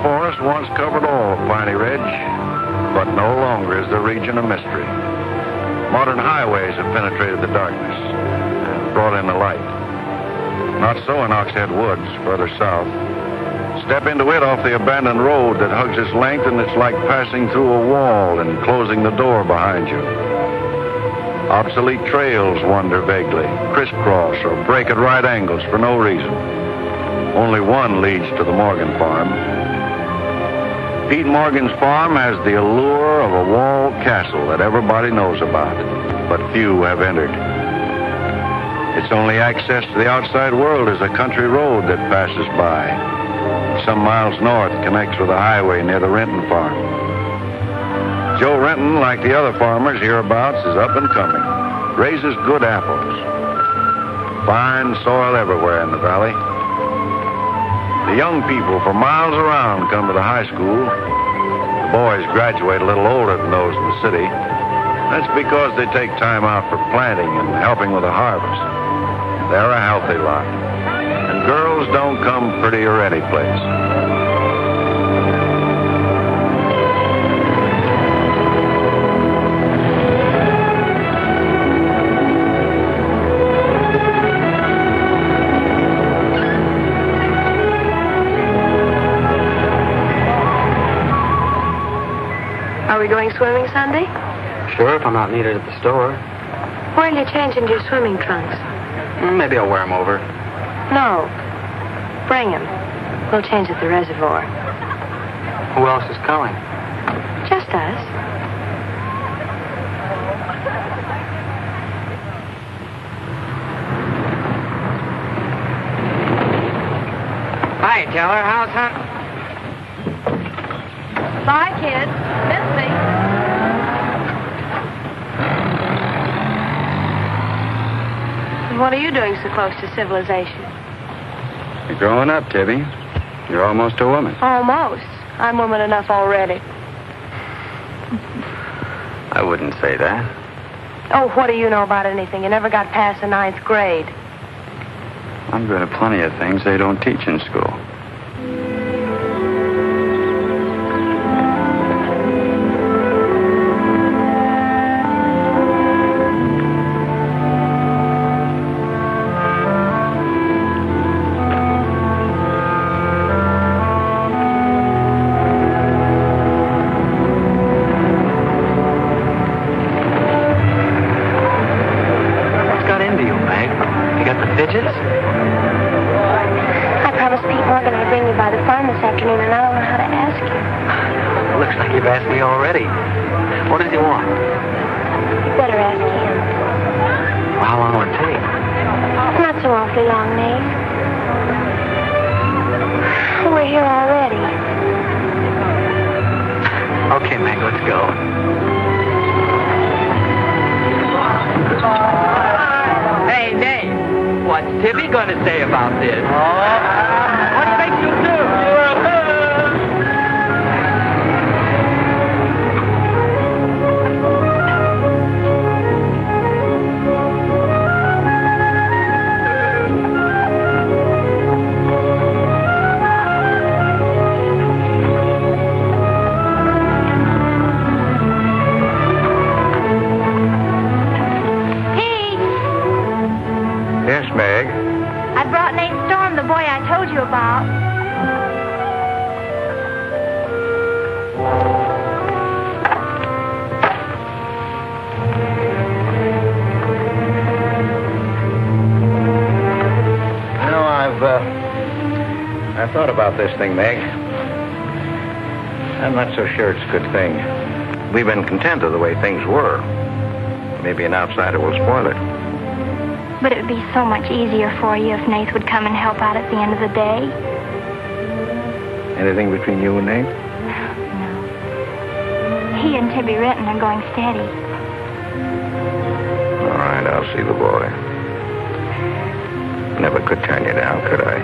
forest once covered all of Piney Ridge, but no longer is the region a mystery. Modern highways have penetrated the darkness and brought in the light. Not so in Oxhead Woods, further south. Step into it off the abandoned road that hugs its length, and it's like passing through a wall and closing the door behind you. Obsolete trails wander vaguely, crisscross or break at right angles for no reason. Only one leads to the Morgan farm. Pete Morgan's farm has the allure of a walled castle that everybody knows about, but few have entered. Its only access to the outside world is a country road that passes by. Some miles north connects with a highway near the Renton farm. Joe Renton, like the other farmers hereabouts, is up and coming. Raises good apples. Fine soil everywhere in the valley. The young people for miles around come to the high school. The boys graduate a little older than those in the city. That's because they take time out for planting and helping with the harvest. They're a healthy lot. And girls don't come prettier any place. Are we going swimming Sunday? Sure, if I'm not needed at the store. Where'll you change into your swimming trunks? Maybe I'll wear them over. No. Bring them. We'll change at the reservoir. Who else is coming? Just us. Hi, Teller. How's hunting? Bye, kids. Miss me. What are you doing so close to civilization? You're growing up, Tibby. You're almost a woman. Almost. I'm woman enough already. I wouldn't say that. Oh, what do you know about anything? You never got past the 9th grade. I'm good at plenty of things they don't teach in school. I promised Pete Morgan I'd bring you by the farm this afternoon, and I don't know how to ask you. Looks like you've asked me already. What does he want? You better ask him. Well, how long will it take? Not so awfully long, Nate. We're here already. Okay, Meg, let's go. Hey, Nate. What's Tibby going to say about this? What makes you do? Yes, Meg. I brought Nate Storm, the boy I told you about. You know, I've thought about this thing, Meg. I'm not so sure it's a good thing. We've been content with the way things were. Maybe an outsider will spoil it. But it would be so much easier for you if Nate would come and help out at the end of the day. Anything between you and Nate? No. He and Tibby Renton are going steady. All right, I'll see the boy. Never could turn you down, could I?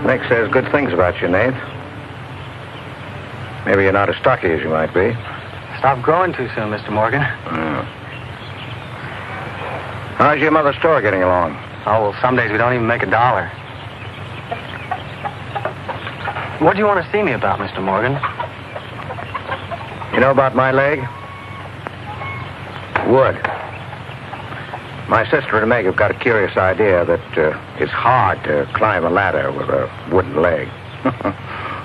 Nick says good things about you, Nate. Maybe you're not as stocky as you might be. Stop growing too soon, Mr. Morgan. How's your mother's store getting along? Oh, well, some days we don't even make $1. What do you want to see me about, Mr. Morgan? You know about my leg? Wood. My sister and Meg have got a curious idea that it's hard to climb a ladder with a wooden leg.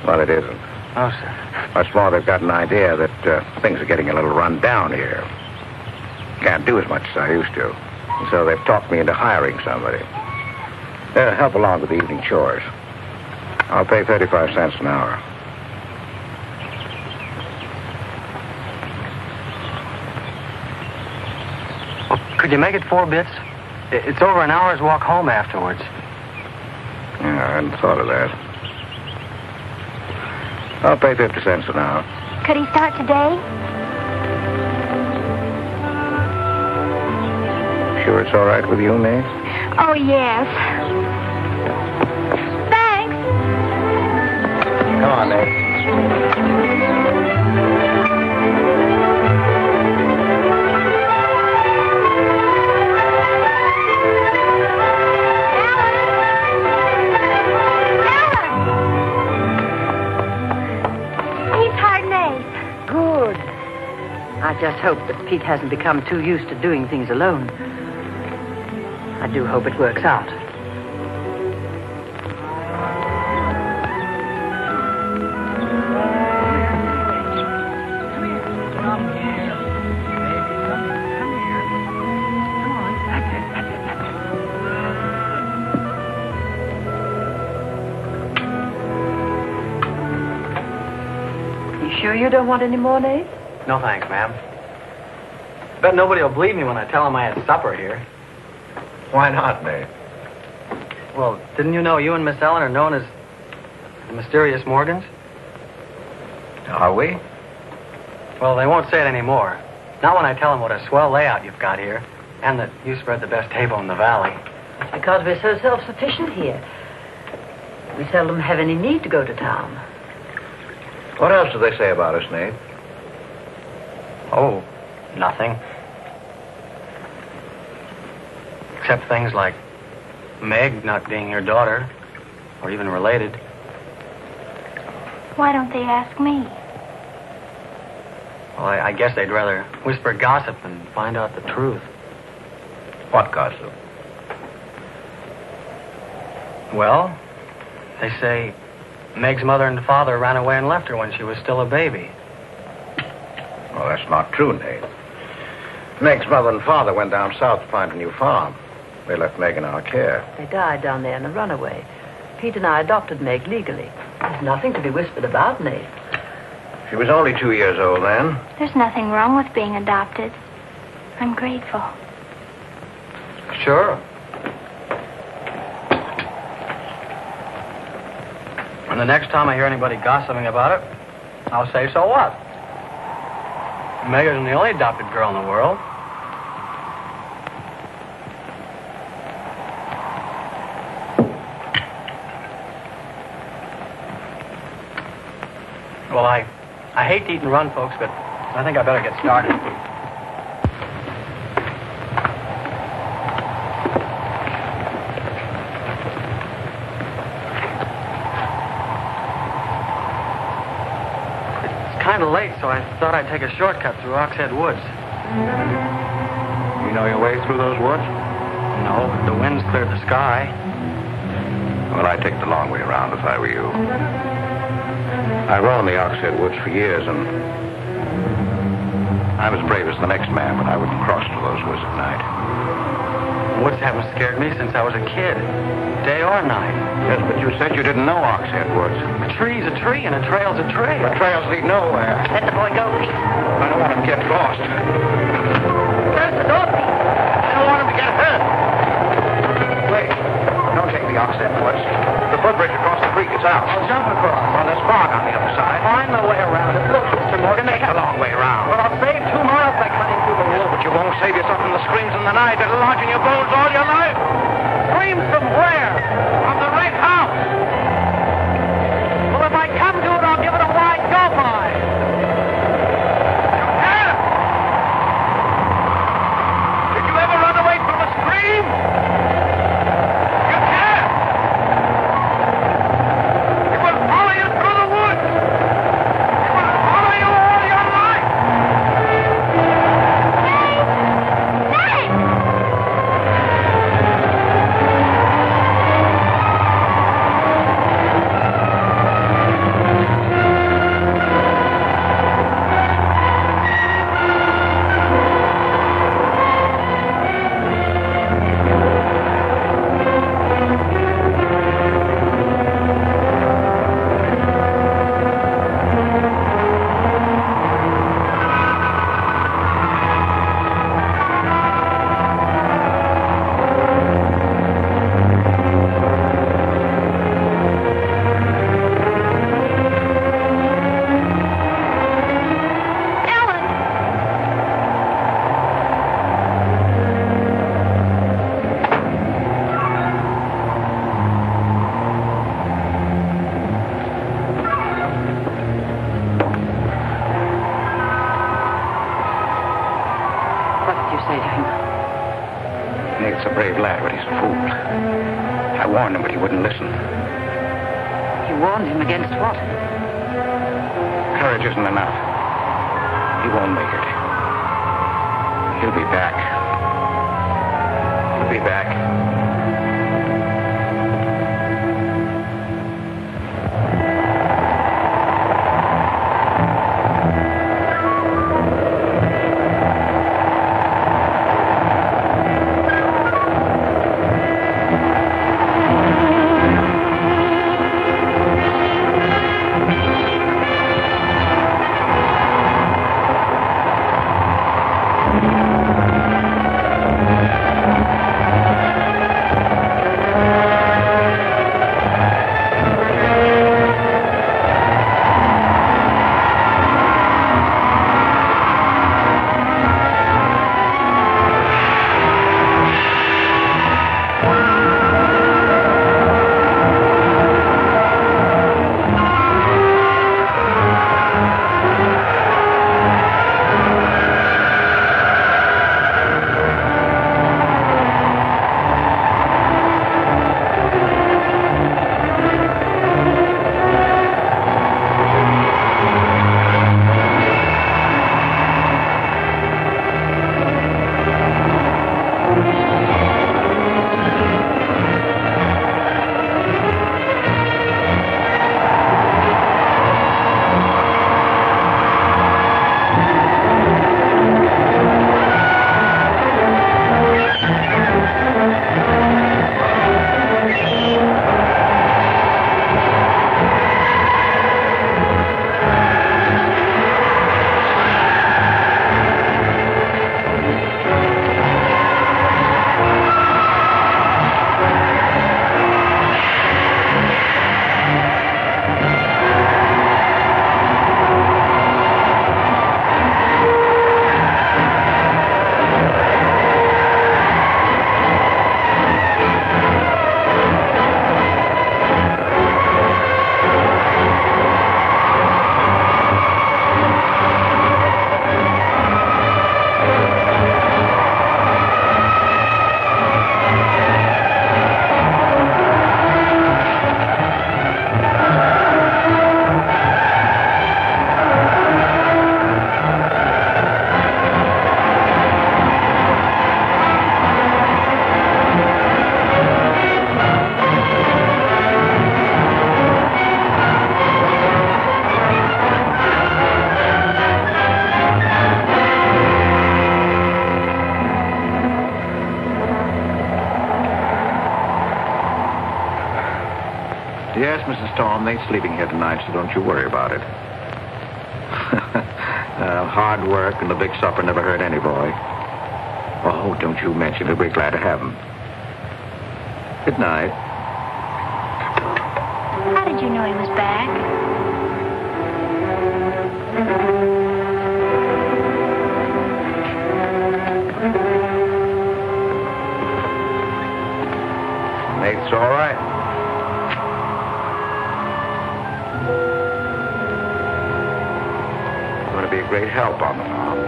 Well, it isn't. Oh, sir. What's more, they've got an idea that things are getting a little run down here. Can't do as much as I used to. And so they've talked me into hiring somebody. They'll help along with the evening chores. I'll pay 35 cents an hour. Well, could you make it 4 bits? It's over an hour's walk home afterwards. Yeah, I hadn't thought of that. I'll pay 50 cents an hour. Could he start today? Sure it's all right with you, Nate? Oh, yes. Thanks. Come on, Nate. I just hope that Pete hasn't become too used to doing things alone. I do hope it works out. You sure you don't want any more, Nate? No, thanks, ma'am. Bet nobody will believe me when I tell them I had supper here. Why not, Nate? Well, didn't you know you and Miss Ellen are known as the mysterious Morgans? Are we? Well, they won't say it anymore. Not when I tell them what a swell layout you've got here, and that you spread the best table in the valley. It's because we're so self-sufficient here. We seldom have any need to go to town. What else do they say about us, Nate? Oh, nothing. Except things like Meg not being your daughter, or even related. Why don't they ask me? Well, I guess they'd rather whisper gossip and find out the truth. What gossip? Well, they say Meg's mother and father ran away and left her when she was still a baby. Well, that's not true, Nate. Meg's mother and father went down south to find a new farm. They left Meg in our care. They died down there in a runaway. Pete and I adopted Meg legally. There's nothing to be whispered about, Nate. She was only 2 years old then. There's nothing wrong with being adopted. I'm grateful. Sure. And the next time I hear anybody gossiping about it, I'll say, so what? Meg isn't the only adopted girl in the world. Well, I hate to eat and run, folks, but I think I better get started. It's kind of late, so I thought I'd take a shortcut through Oxhead Woods. You know your way through those woods? No, the wind's cleared the sky. Well, I'd take the long way around if I were you. I roamed the Oxhead Woods for years, and I'm as brave as the next man, but I wouldn't cross to those woods at night. Woods haven't scared me since I was a kid, day or night. Yes, but you said you didn't know Oxhead Woods. A tree's a tree, and a trail's a trail. The trails lead nowhere. Let the boy go, Pete. I don't want him to get lost. Close the door, Pete. I don't want him to get hurt. Wait, don't take the Oxhead Woods. The footbridge across the creek is out. I'll jump across. Well, there's fog on the other side. Find my way around it. Look, Mr. Morgan, Take the long way around. Well, I'll save 2 miles by cutting through the woods. But you won't save yourself from the screams in the night. It'll lodge in your bones all your life. Screams from where? From the Red House. fool. I warned him, but he wouldn't listen. You warned him against what? Courage isn't enough. He won't make it. He'll be back. He'll be back. Yes, Mrs. Storm, they're sleeping here tonight, so don't you worry about it. Hard work and the big supper never hurt any boy. Oh, don't you mention it. We're glad to have him. Good night. How did you know he was back? Nate's all right. Going to be a great help on the farm.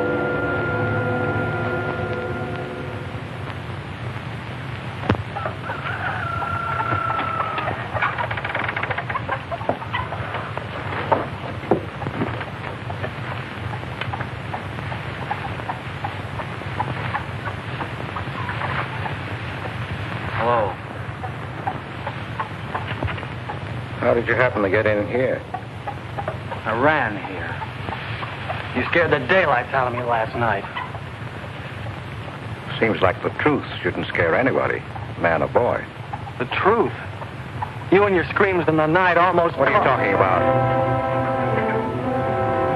Hello. How did you happen to get in here? I ran here. You scared the daylights out of me last night. Seems like the truth shouldn't scare anybody, man or boy. The truth? You and your screams in the night almost... What are you talking about?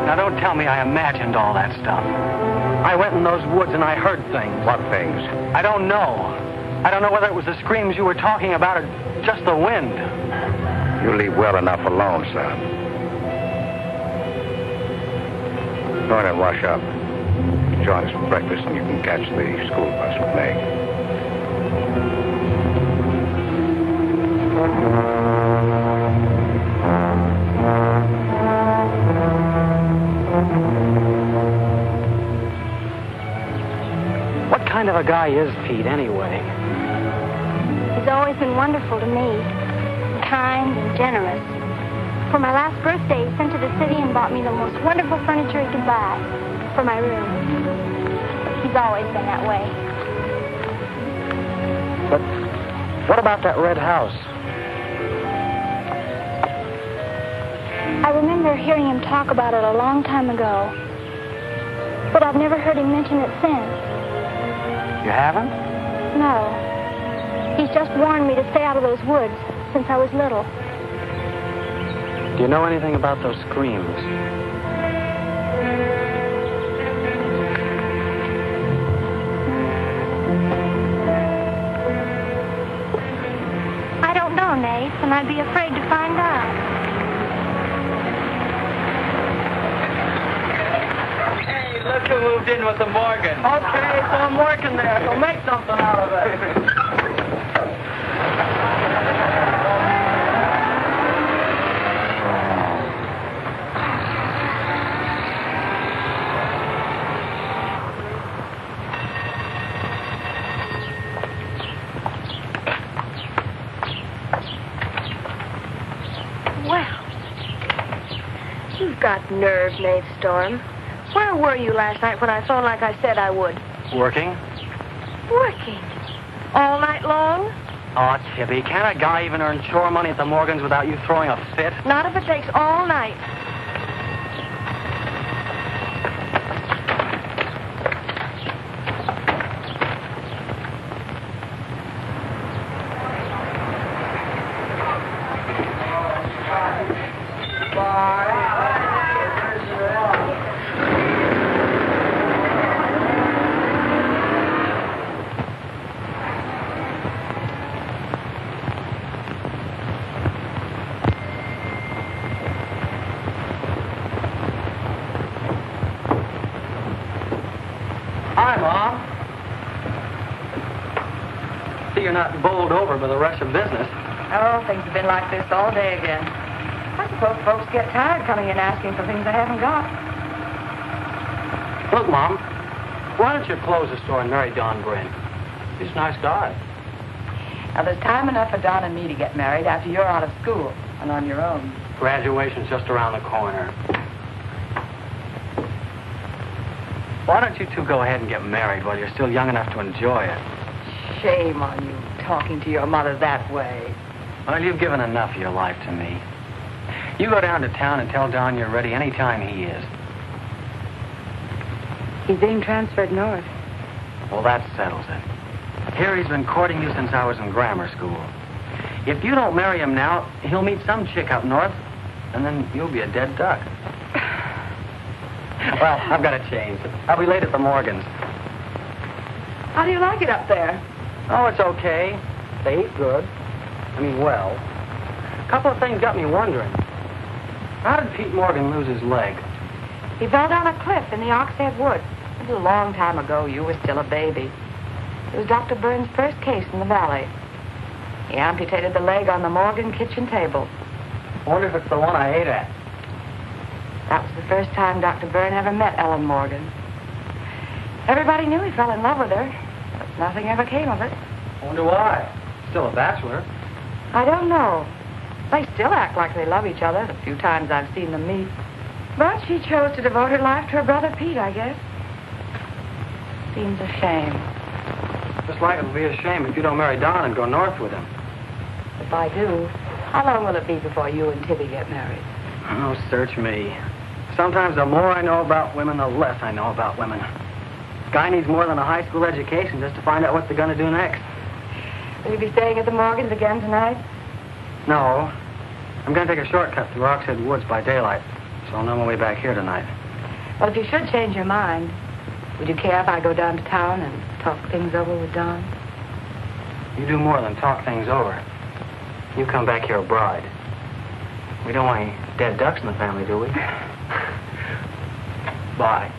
Now, don't tell me I imagined all that stuff. I went in those woods and I heard things. What things? I don't know. I don't know whether it was the screams you were talking about or just the wind. You leave well enough alone, son. Go in and wash up. Join us for breakfast and you can catch the school bus with me. What kind of a guy is Pete, anyway? always been wonderful to me, kind and generous. For my last birthday, he sent to the city and bought me the most wonderful furniture he could buy for my room. He's always been that way. But what about that red house? I remember hearing him talk about it a long time ago, but I've never heard him mention it since. You haven't? No. He's just warned me to stay out of those woods since I was little. Do you know anything about those screams? I don't know, Nate, and I'd be afraid to find out. Hey, look who moved in with the Morgan. Okay, so I'm working there, so make something out of it. Got nerve, Nate Storm. Where were you last night when I phoned like I said I would? Working? Working? All night long? Oh, Tibby, can't a guy even earn chore money at the Morgans without you throwing a fit? Not if it takes all night. Hi, Mom. See, you're not bowled over by the rush of business. Oh, things have been like this all day again. I suppose folks get tired coming in asking for things they haven't got. Look, Mom, why don't you close the store and marry Don Bryn? He's a nice guy. Now, there's time enough for Don and me to get married after you're out of school and on your own. Graduation's just around the corner. Why don't you two go ahead and get married while you're still young enough to enjoy it? Shame on you, talking to your mother that way. Well, you've given enough of your life to me. You go down to town and tell Don you're ready any time he is. He's being transferred north. Well, that settles it. Here he's been courting you since I was in grammar school. If you don't marry him now, he'll meet some chick up north, and then you'll be a dead duck. Well, I've got to change. I'll be late at the Morgans. How do you like it up there? Oh, it's okay. They eat good. I mean, well. A couple of things got me wondering. How did Pete Morgan lose his leg? He fell down a cliff in the Oxhead Woods. It was a long time ago. You were still a baby. It was Dr. Burns' first case in the valley. He amputated the leg on the Morgan kitchen table. I wonder if it's the one I ate at. That was the first time Dr. Byrne ever met Ellen Morgan. Everybody knew he fell in love with her, but nothing ever came of it. I wonder why. Still a bachelor. I don't know. They still act like they love each other, the few times I've seen them meet. But she chose to devote her life to her brother Pete, I guess. Seems a shame. Just like it'll be a shame if you don't marry Don and go north with him. If I do, how long will it be before you and Tibby get married? Oh, search me. Sometimes the more I know about women, the less I know about women. Guy needs more than a high school education just to find out what they're going to do next. Will you be staying at the Morgans again tonight? No. I'm going to take a shortcut through Oxhead Woods by daylight, so I'll know my way back here tonight. Well, if you should change your mind, would you care if I go down to town and talk things over with Don? You do more than talk things over. You come back here a bride. We don't want any dead ducks in the family, do we? Bye.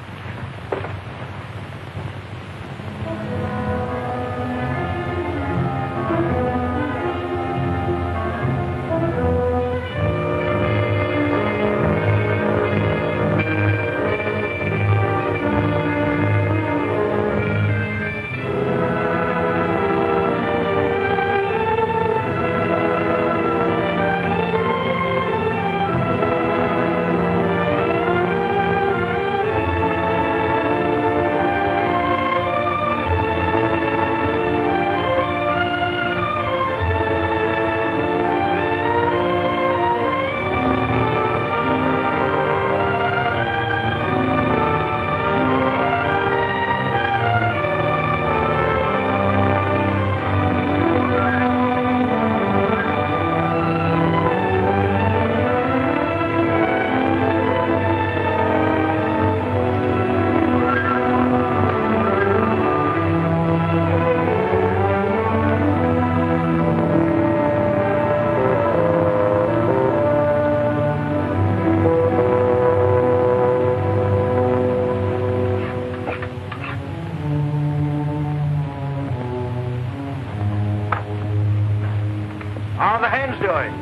How are the hens doing?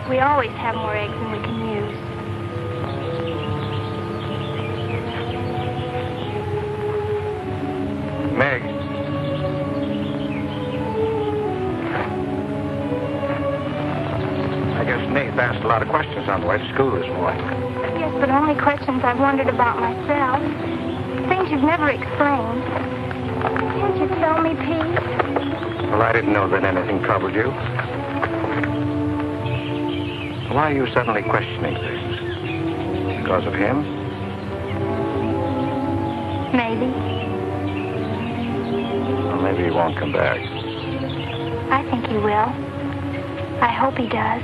We always have more eggs than we can use. Meg. I guess Nate asked a lot of questions on the way to school this morning. Yes, but only questions I've wondered about myself. Things you've never explained. Can't you tell me, Pete? Well, I didn't know that anything troubled you. Why are you suddenly questioning things? Because of him? Maybe. Well, maybe he won't come back. I think he will. I hope he does.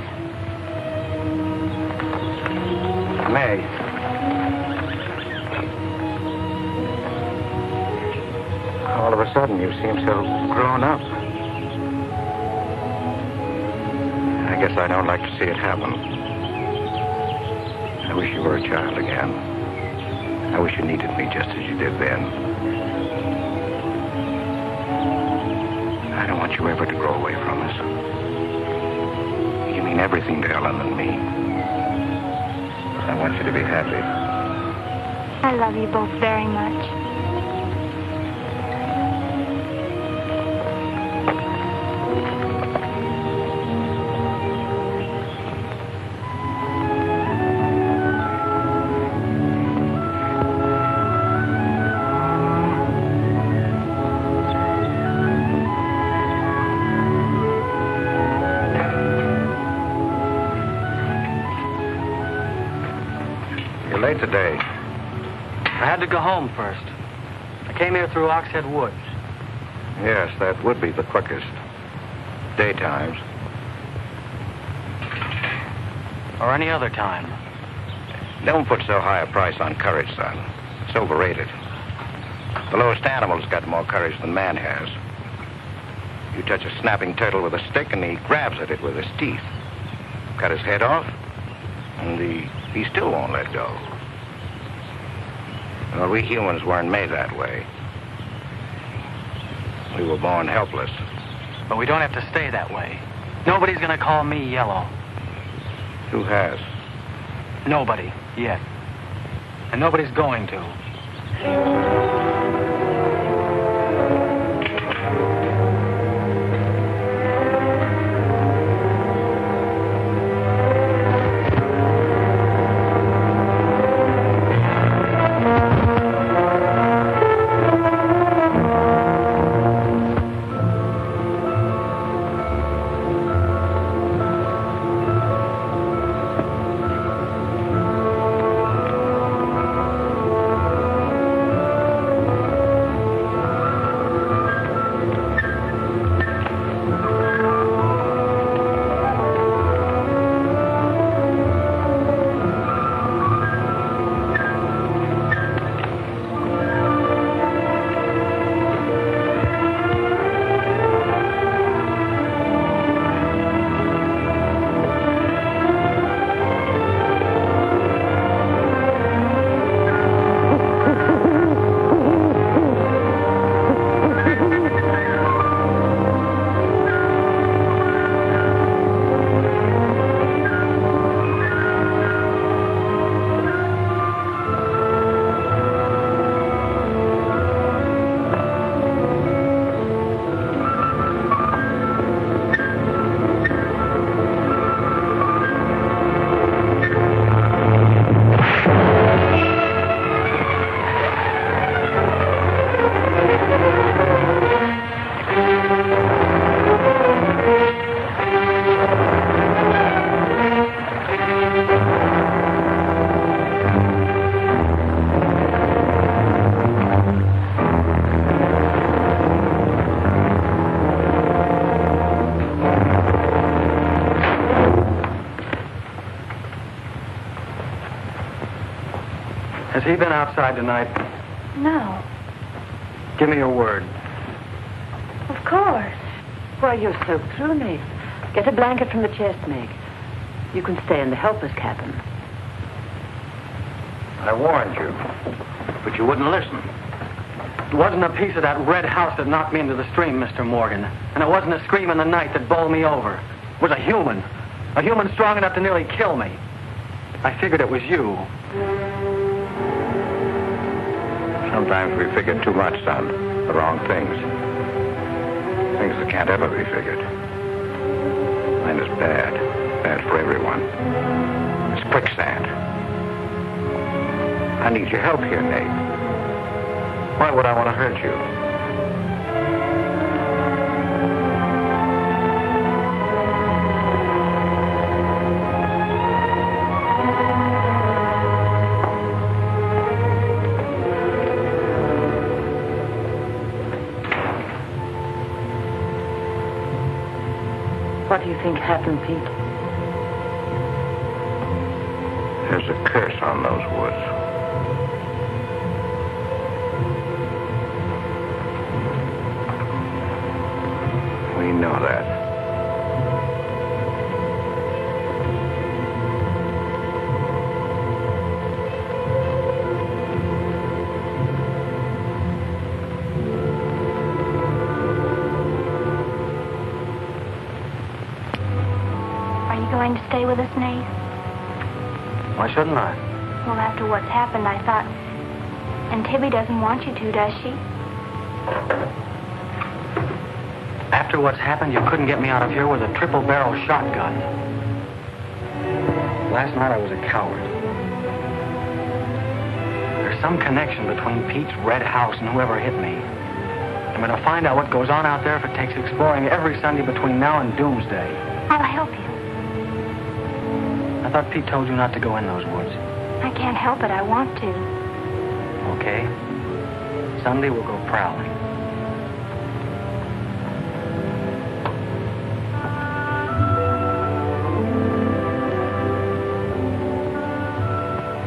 May. All of a sudden, you seem so grown up. I guess I don't like to see it happen. I wish you were a child again. I wish you needed me just as you did then. I don't want you ever to grow away from us. You mean everything to Ellen and me. I want you to be happy. I love you both very much. Late today. I had to go home first. I came here through Oxhead Woods. Yes, that would be the quickest. Daytimes. Or any other time. Don't put so high a price on courage, son. It's overrated. The lowest animal's got more courage than man has. You touch a snapping turtle with a stick and he grabs at it with his teeth. Cut his head off, and he still won't let go. Well, we humans weren't made that way. We were born helpless. But we don't have to stay that way. Nobody's gonna call me yellow. Who has? Nobody, yet. And nobody's going to. Has he been outside tonight? No. Give me your word. Of course. Why, you're so through, Meg. Get a blanket from the chest, Meg. You can stay in the helper's cabin. I warned you, but you wouldn't listen. It wasn't a piece of that red house that knocked me into the stream, Mr. Morgan. And it wasn't a scream in the night that bowled me over. It was a human strong enough to nearly kill me. I figured it was you. Sometimes we figure too much, son. The wrong things. Things that can't ever be figured. Mine is bad. Bad for everyone. It's quicksand. I need your help here, Nate. Why would I want to hurt you? What do you think happened, Pete? There's a curse on those woods. We know that. Are you going to stay with us, Nate? Why shouldn't I? Well, after what's happened, I thought... And Tibby doesn't want you to, does she? After what's happened, you couldn't get me out of here with a triple-barrel shotgun. Last night I was a coward. There's some connection between Pete's red house and whoever hit me. I'm going to find out what goes on out there if it takes exploring every Sunday between now and doomsday. I'll help you. I thought Pete told you not to go in those woods. I can't help it. I want to. Okay. Sunday we'll go prowling.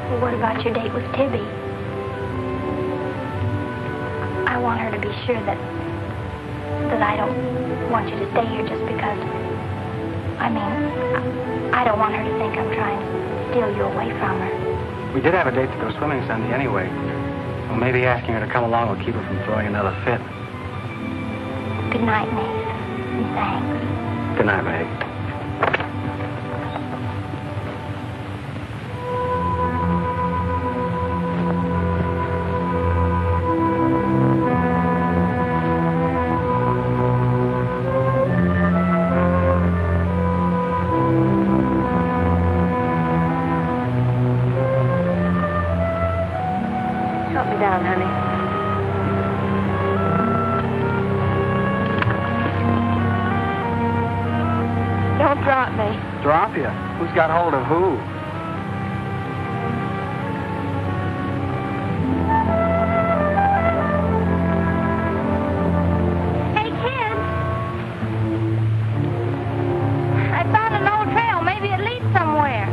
Well, what about your date with Tibby? I want her to be sure that I don't want you to stay here just because... I don't want her to think I'm trying to steal you away from her. We did have a date to go swimming Sunday anyway. So maybe asking her to come along will keep her from throwing another fit. Good night, Nate. And thanks. Good night, babe. Down, honey. Don't drop me. Drop you? Who's got hold of who? Hey, kids! I found an old trail. Maybe it leads somewhere.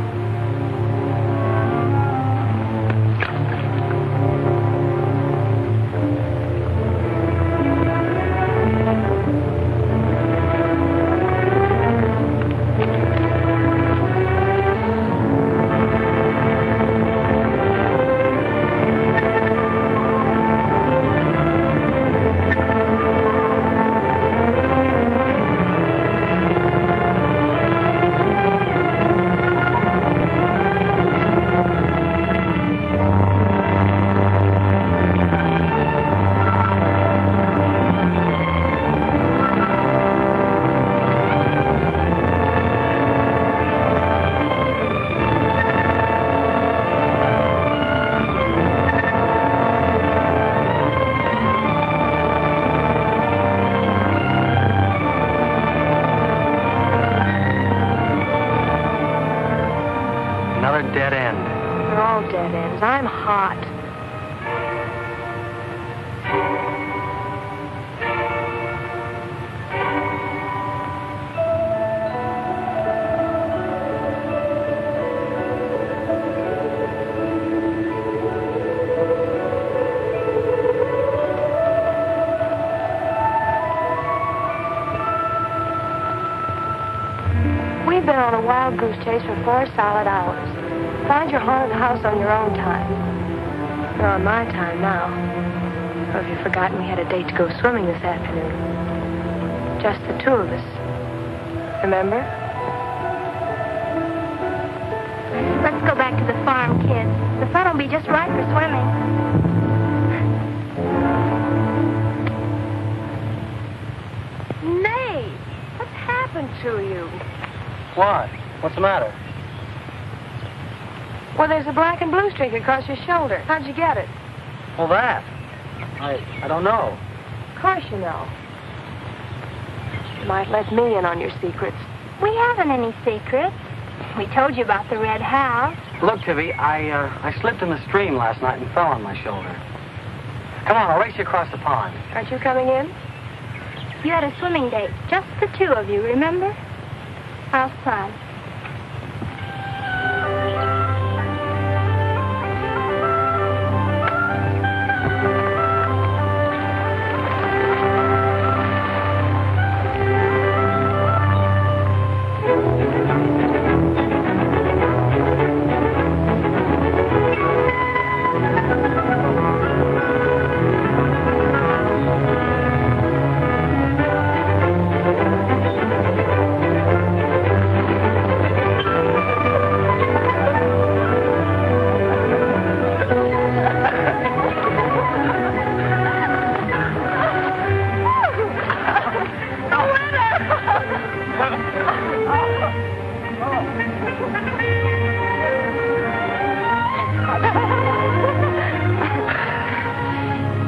Dead end. They're all dead ends. I'm hot. We've been on a wild goose chase for 4 solid hours. Find your haunted house on your own time. You're on my time now. Or have you forgotten we had a date to go swimming this afternoon? Just the two of us. Remember? Let's go back to the farm, kids. The sun will be just right for swimming. Nate, what's happened to you? What? What's the matter? Well, there's a black and blue streak across your shoulder. How'd you get it? Well, that. I don't know. Of course you know. You might let me in on your secrets. We haven't any secrets. We told you about the Red House. Look, Tibby, I slipped in the stream last night and fell on my shoulder. Come on, I'll race you across the pond. Aren't you coming in? You had a swimming date, just the two of you, remember? How's fun?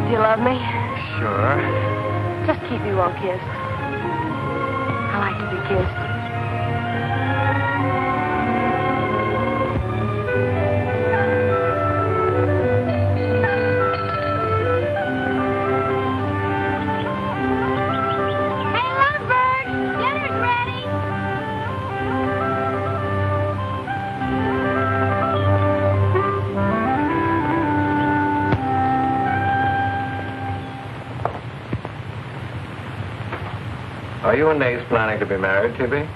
Do you love me? Sure. Just keep me well kissed. I like to be kissed. Hey, Lovebird! Dinner's ready! Are you and Nace planning to be married, Tibby?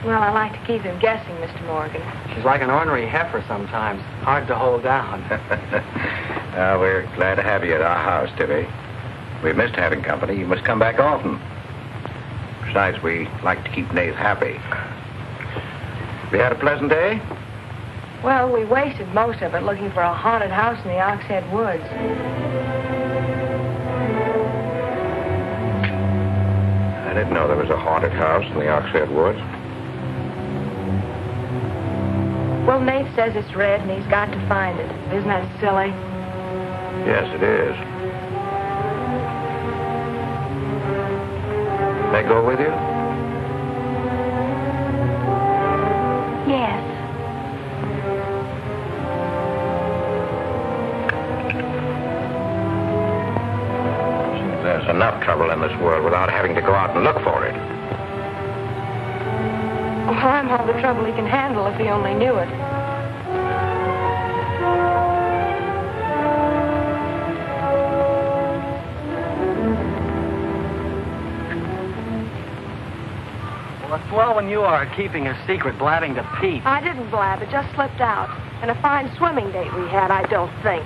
Well, I like to keep him guessing, Mr. Morgan. She's like an ornery heifer sometimes. Hard to hold down. We're glad to have you at our house, Tibby. We've missed having company. You must come back often. Besides, we like to keep Nace happy. Have you had a pleasant day? Well, we wasted most of it looking for a haunted house in the Oxhead Woods. I didn't know there was a haunted house in the Oxhead Woods. Well, Nate says it's red and he's got to find it. Isn't that silly? Yes, it is. May I go with you? Yes. There's enough trouble in this world without having to go out and look for it. Well, I'm all the trouble he can handle if he only knew it. Well, it's swell when you are keeping a secret, blabbing to Pete. I didn't blab. It just slipped out. And a fine swimming date we had, I don't think.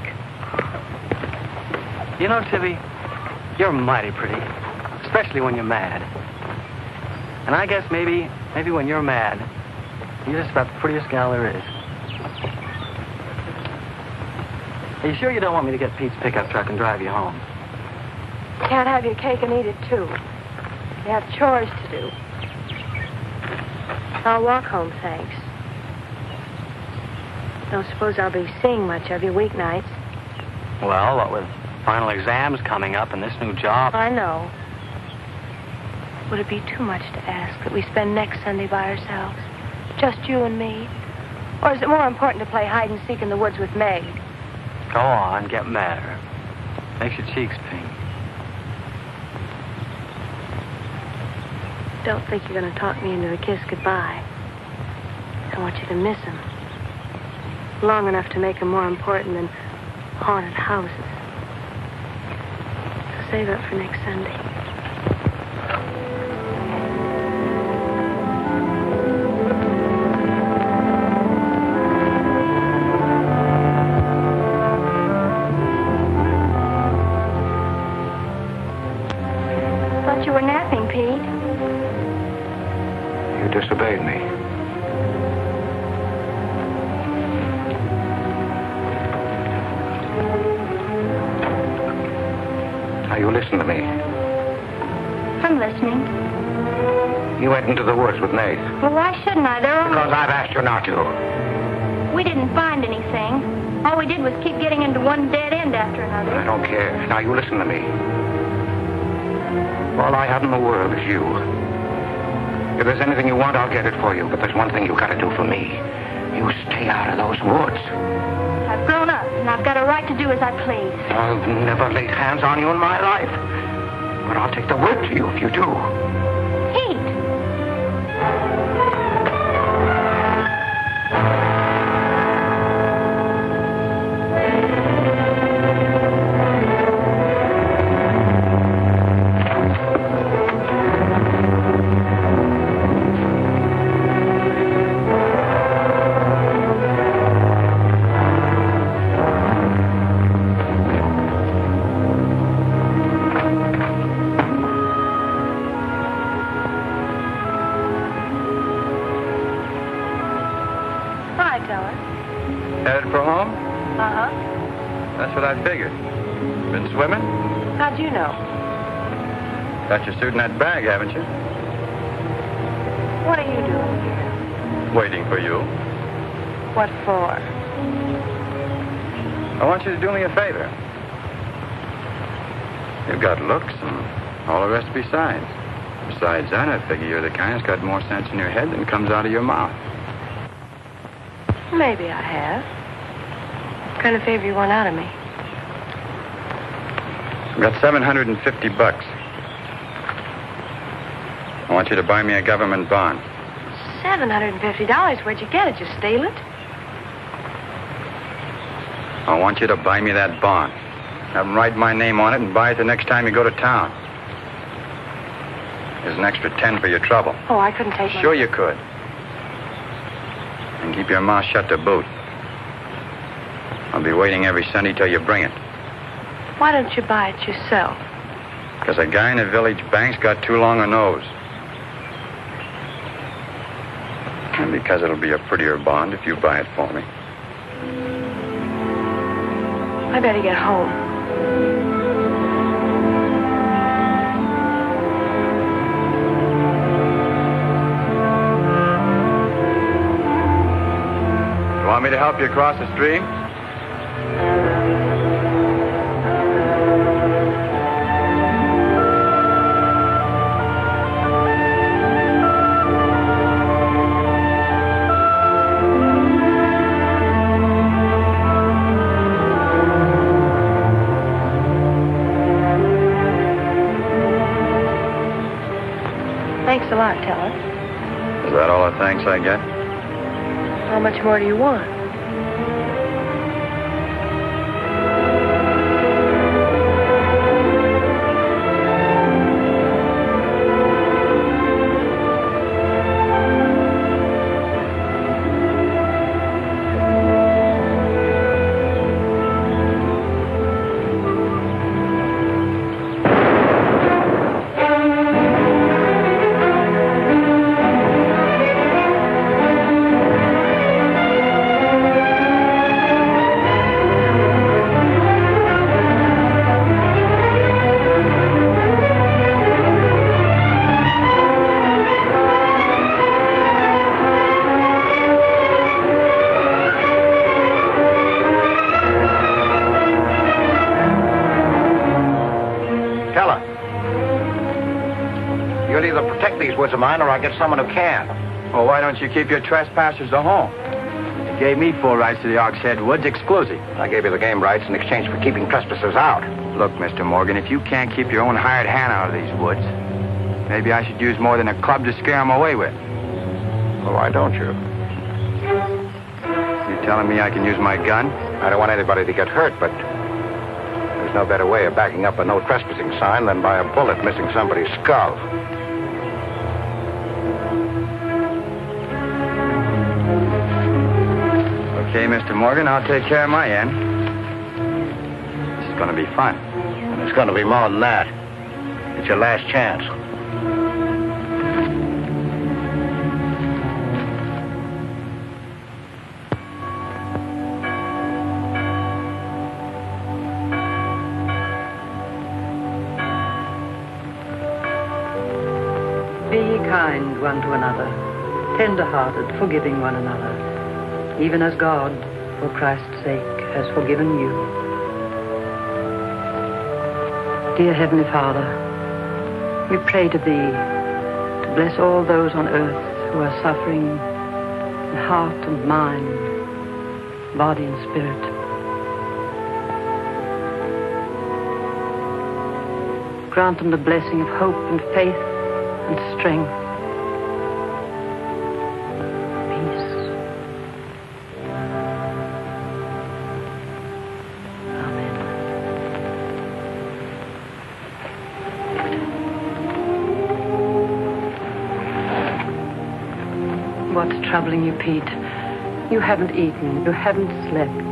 You know, Tibby, you're mighty pretty, especially when you're mad. And I guess maybe when you're mad, you're just about the prettiest gal there is. Are you sure you don't want me to get Pete's pickup truck and drive you home? Can't have your cake and eat it, too. You have chores to do. I'll walk home, thanks. Don't suppose I'll be seeing much of you weeknights. Well, what with final exams coming up and this new job. I know. Would it be too much to ask that we spend next Sunday by ourselves? Just you and me? Or is it more important to play hide and seek in the woods with Meg? Go on, get madder. Makes your cheeks pink. Don't think you're going to talk me into a kiss goodbye. I want you to miss him. Long enough to make him more important than haunted houses. So save up for next Sunday. you were napping, Pete. You disobeyed me. Now, you listen to me. I'm listening. You went into the woods with Nate. Well, why shouldn't I? Because I've asked you not to. We didn't find anything. All we did was keep getting into one dead end after another. I don't care. Now, you listen to me. All I have in the world is you. If there's anything you want, I'll get it for you. But there's one thing you gotta do for me. You stay out of those woods. I've grown up, and I've got a right to do as I please. I've never laid hands on you in my life. But I'll take the word to you if you do. Pete! Headed for home? Uh-huh. That's what I figured. Been swimming? How'd you know? Got your suit in that bag, haven't you? What are you doing here? Waiting for you. What for? I want you to do me a favor. You've got looks and all the rest besides. Besides that, I figure you're the kind that's got more sense in your head than comes out of your mouth. Maybe I have. What kind of favor you want out of me? I've got $750. I want you to buy me a government bond. $750? Where'd you get it? You steal it? I want you to buy me that bond. Have them write my name on it and buy it the next time you go to town. There's an extra 10 for your trouble. Oh, I couldn't take Sure you could. And keep your mouth shut to boot. I'll be waiting every Sunday till you bring it. Why don't you buy it yourself? Because a guy in a village bank's got too long a nose. And because it'll be a prettier bond if you buy it for me. I better get home. You want me to help you across the stream? Thanks a lot, Teller. Is that all the thanks I get? How much more do you want? You'll either protect these woods of mine or I'll get someone who can. Well, why don't you keep your trespassers at home? You gave me full rights to the Ox Head Woods exclusive. I gave you the game rights in exchange for keeping trespassers out. Look, Mr. Morgan, if you can't keep your own hired hand out of these woods, maybe I should use more than a club to scare them away with. Well, why don't you? You telling me I can use my gun? I don't want anybody to get hurt, but there's no better way of backing up a no trespassing sign than by a bullet missing somebody's skull. Okay, Mr. Morgan, I'll take care of my end. This is going to be fun. And it's going to be more than that. It's your last chance. Be ye kind one to another, tender-hearted, forgiving one another, even as God, for Christ's sake, has forgiven you. Dear Heavenly Father, we pray to Thee to bless all those on earth who are suffering in heart and mind, body and spirit. Grant them the blessing of hope and faith and strength. Peace. Amen. What's troubling you, Pete? You haven't eaten. You haven't slept.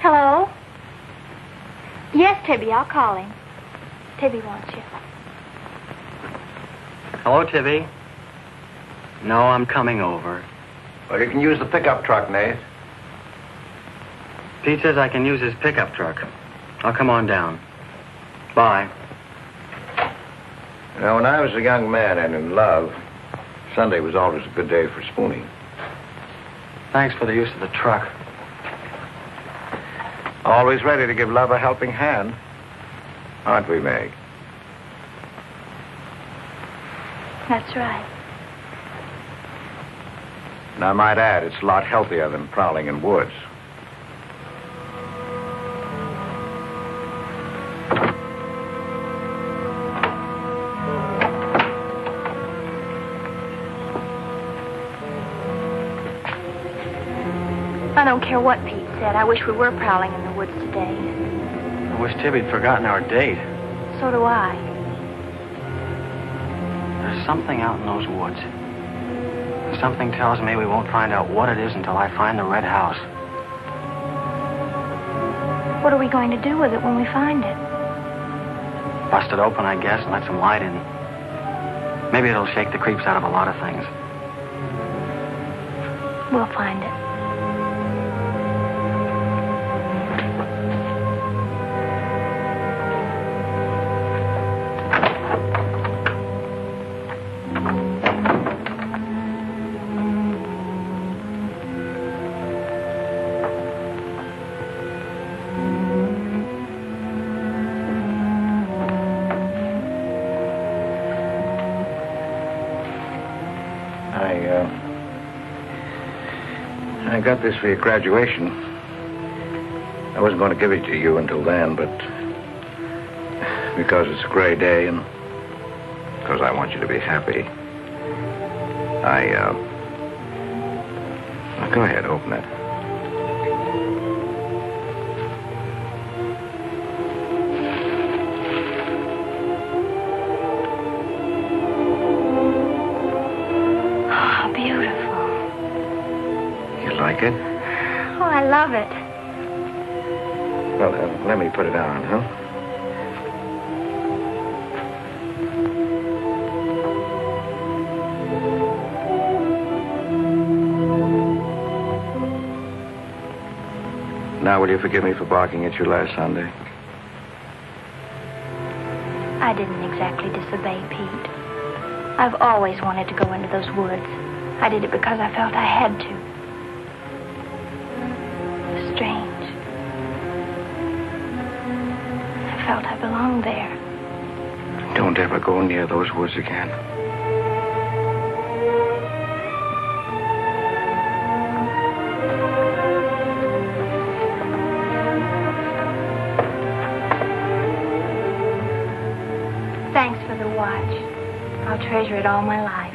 Hello? Yes, Tibby, I'll call him. Tibby wants you. Hello, Tibby. No, I'm coming over. Well, you can use the pickup truck, Nate. Pete says I can use his pickup truck. I'll come on down. Bye. You know, when I was a young man and in love, Sunday was always a good day for spooning. Thanks for the use of the truck. Always ready to give love a helping hand. Aren't we, Meg? That's right. And I might add, it's a lot healthier than prowling in woods. I don't care what Pete said. I wish we were prowling in the woods today. I wish Tibby'd forgotten our date. So do I. There's something out in those woods. Something tells me we won't find out what it is until I find the red house. What are we going to do with it when we find it? Bust it open, I guess, and let some light in. Maybe it'll shake the creeps out of a lot of things. We'll find it. I got this for your graduation. I wasn't going to give it to you until then, but because it's a gray day and because I want you to be happy, well, go ahead, open it. Like it? Oh, I love it. Well, let me put it on, huh? Now, will you forgive me for barking at you last Sunday? I didn't exactly disobey Pete. I've always wanted to go into those woods. I did it because I felt I had to. Strange. I felt I belonged there. Don't ever go near those woods again. Thanks for the watch. I'll treasure it all my life.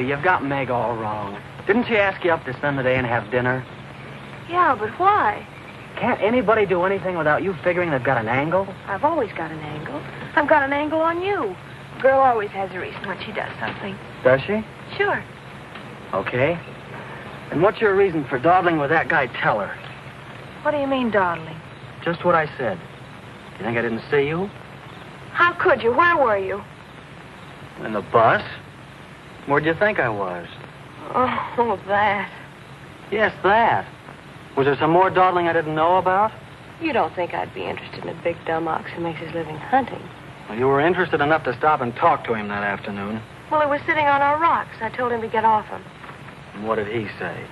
Tibby, you've got Meg all wrong. Didn't she ask you up to spend the day and have dinner? Yeah, but why? Can't anybody do anything without you figuring they've got an angle? I've always got an angle. I've got an angle on you. A girl always has a reason when she does something. Does she? Sure. Okay. And what's your reason for dawdling with that guy Teller? What do you mean, dawdling? Just what I said. You think I didn't see you? How could you? Where were you? In the bus? Where'd you think I was? Oh, that. Yes, that. Was there some more dawdling I didn't know about? You don't think I'd be interested in a big dumb ox who makes his living hunting? Well, you were interested enough to stop and talk to him that afternoon. Well, he was sitting on our rocks. I told him to get off him. And what did he say?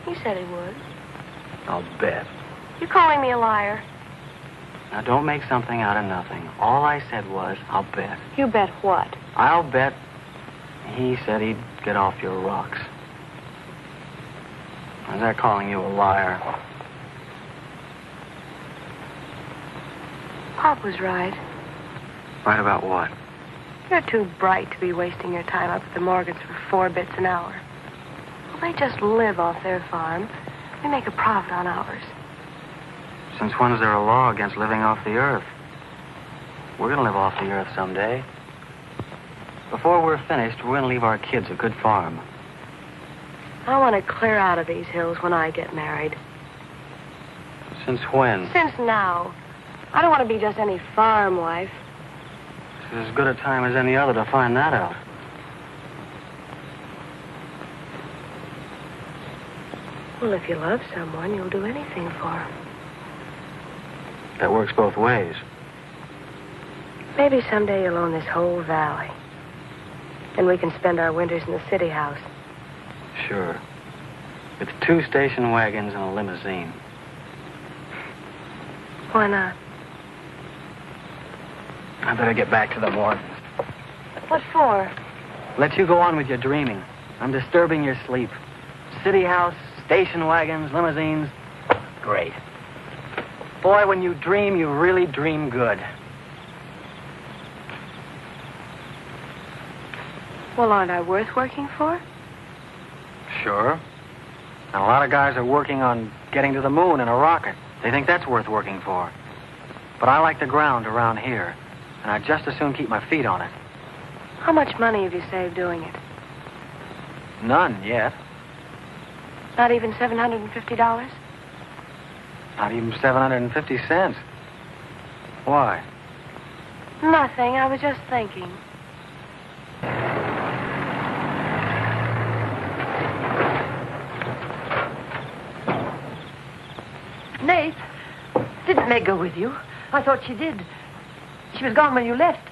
He said he would. I'll bet. You calling me a liar? Now, don't make something out of nothing. All I said was, I'll bet. You bet what? I'll bet he said he'd get off your rocks. Is that calling you a liar? Pop was right. Right about what? You're too bright to be wasting your time up at the Morgans for 4 bits an hour. Well, they just live off their farm. We make a profit on ours. Since when is there a law against living off the earth? We're going to live off the earth someday. Before we're finished, we're going to leave our kids a good farm. I want to clear out of these hills when I get married. Since when? Since now. I don't want to be just any farm wife. This is as good a time as any other to find that out. Well, if you love someone, you'll do anything for him. That works both ways. Maybe someday you'll own this whole valley. And we can spend our winters in the city house. Sure. With 2 station wagons and a limousine. Why not? I better get back to the Morgans. What for? Let you go on with your dreaming. I'm disturbing your sleep. City house, station wagons, limousines. Great. Boy, when you dream, you really dream good. Well, aren't I worth working for? Sure. And a lot of guys are working on getting to the moon in a rocket. They think that's worth working for. But I like the ground around here, and I'd just as soon keep my feet on it. How much money have you saved doing it? None yet. Not even $750? Not even 750 cents. Why? Nothing. I was just thinking. Nate, didn't Meg go with you? I thought she did. She was gone when you left.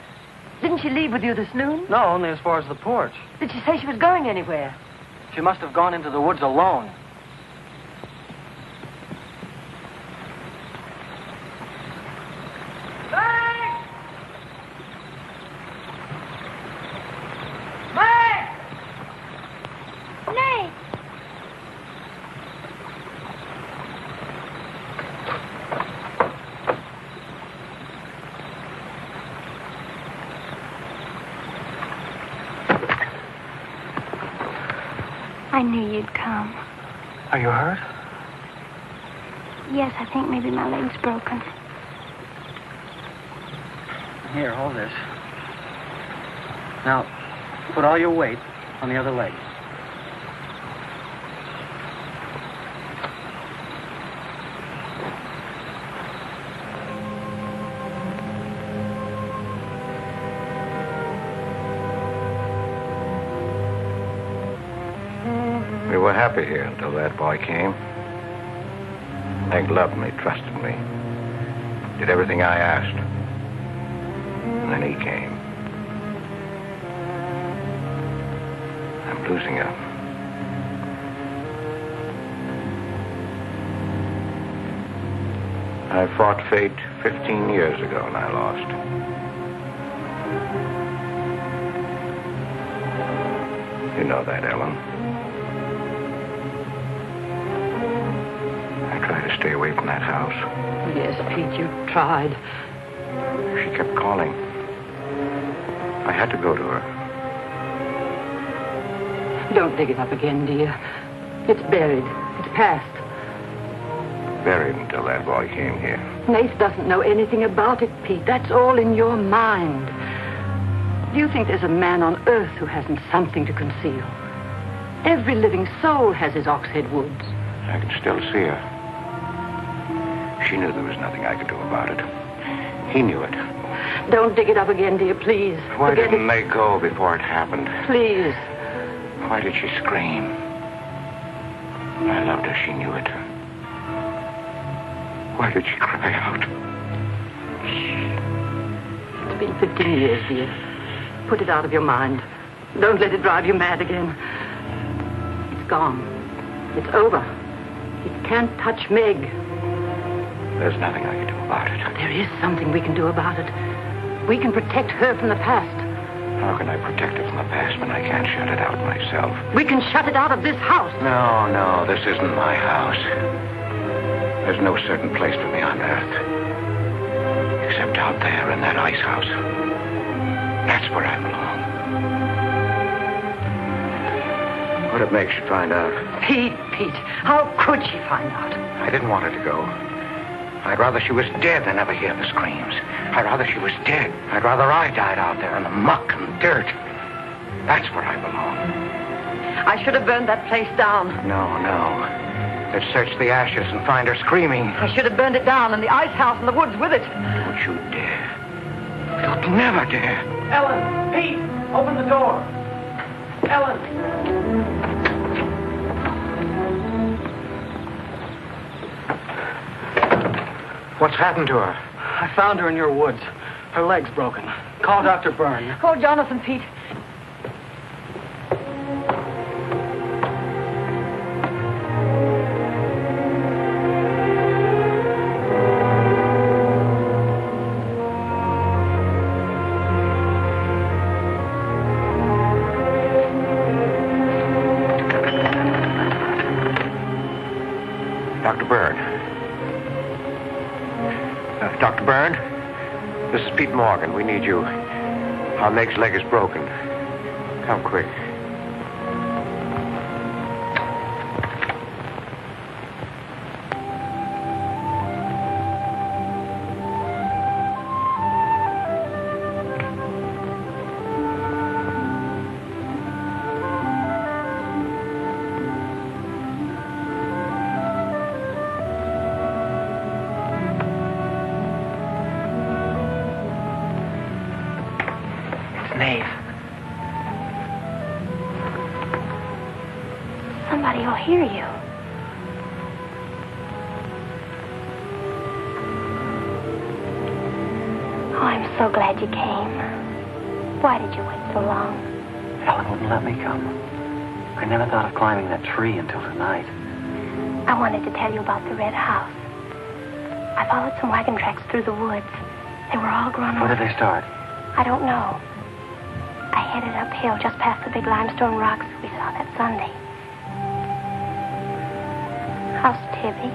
Didn't she leave with you this noon? No, only as far as the porch. Did she say she was going anywhere? She must have gone into the woods alone. Nate! I knew you'd come. Are you hurt? Yes, I think maybe my leg's broken. Here, hold this. Now, put all your weight on the other leg. We were happy here until that boy came. Meg loved me, trusted me, did everything I asked. And then he came. I'm losing her. I fought fate 15 years ago and I lost. You know that, Ellen. I tried to stay away from that house. Yes, Pete, you tried. She kept calling. I had to go to her. Don't dig it up again, dear. It's buried. It's past. Buried until that boy came here. Nath doesn't know anything about it, Pete. That's all in your mind. Do you think there's a man on earth who hasn't something to conceal? Every living soul has his Oxhead Woods. I can still see her. She knew there was nothing I could do about it. He knew it. Don't dig it up again, dear, please. Why Forget didn't it. they go before it happened? Please. Why did she scream? I loved her. She knew it. Why did she cry out? It's been 15 years, dear. Put it out of your mind. Don't let it drive you mad again. It's gone. It's over. It can't touch Meg. There's nothing I can do about it. There is something we can do about it. We can protect her from the past. How can I protect it from the past when I can't shut it out myself? We can shut it out of this house. No, this isn't my house. There's no certain place for me on earth. Except out there in that ice house. That's where I belong. What'd it make she find out? Pete, how could she find out? I didn't want her to go. I'd rather she was dead than ever hear the screams. I'd rather she was dead. I'd rather I died out there in the muck and dirt. That's where I belong. I should have burned that place down. No. Let's search the ashes and find her screaming. I should have burned it down and the ice house and the woods with it. Don't you dare. You'll never dare. Ellen, Pete, open the door. Ellen. What's happened to her? I found her in your woods. Her leg's broken. Call Dr. Byrne. Call Jonathan, Pete. Dr. Byrne. Dr. Byrne? This is Pete Morgan. We need you. Our Meg's leg is broken. Come quick. Somebody will hear you. Oh, I'm so glad you came. Why did you wait so long? Ellen wouldn't let me come. I never thought of climbing that tree until tonight. I wanted to tell you about the Red House. I followed some wagon tracks through the woods. They were all grown Where up. did they start? I don't know. I headed uphill just past the big limestone rocks we saw that Sunday. How's Tibby?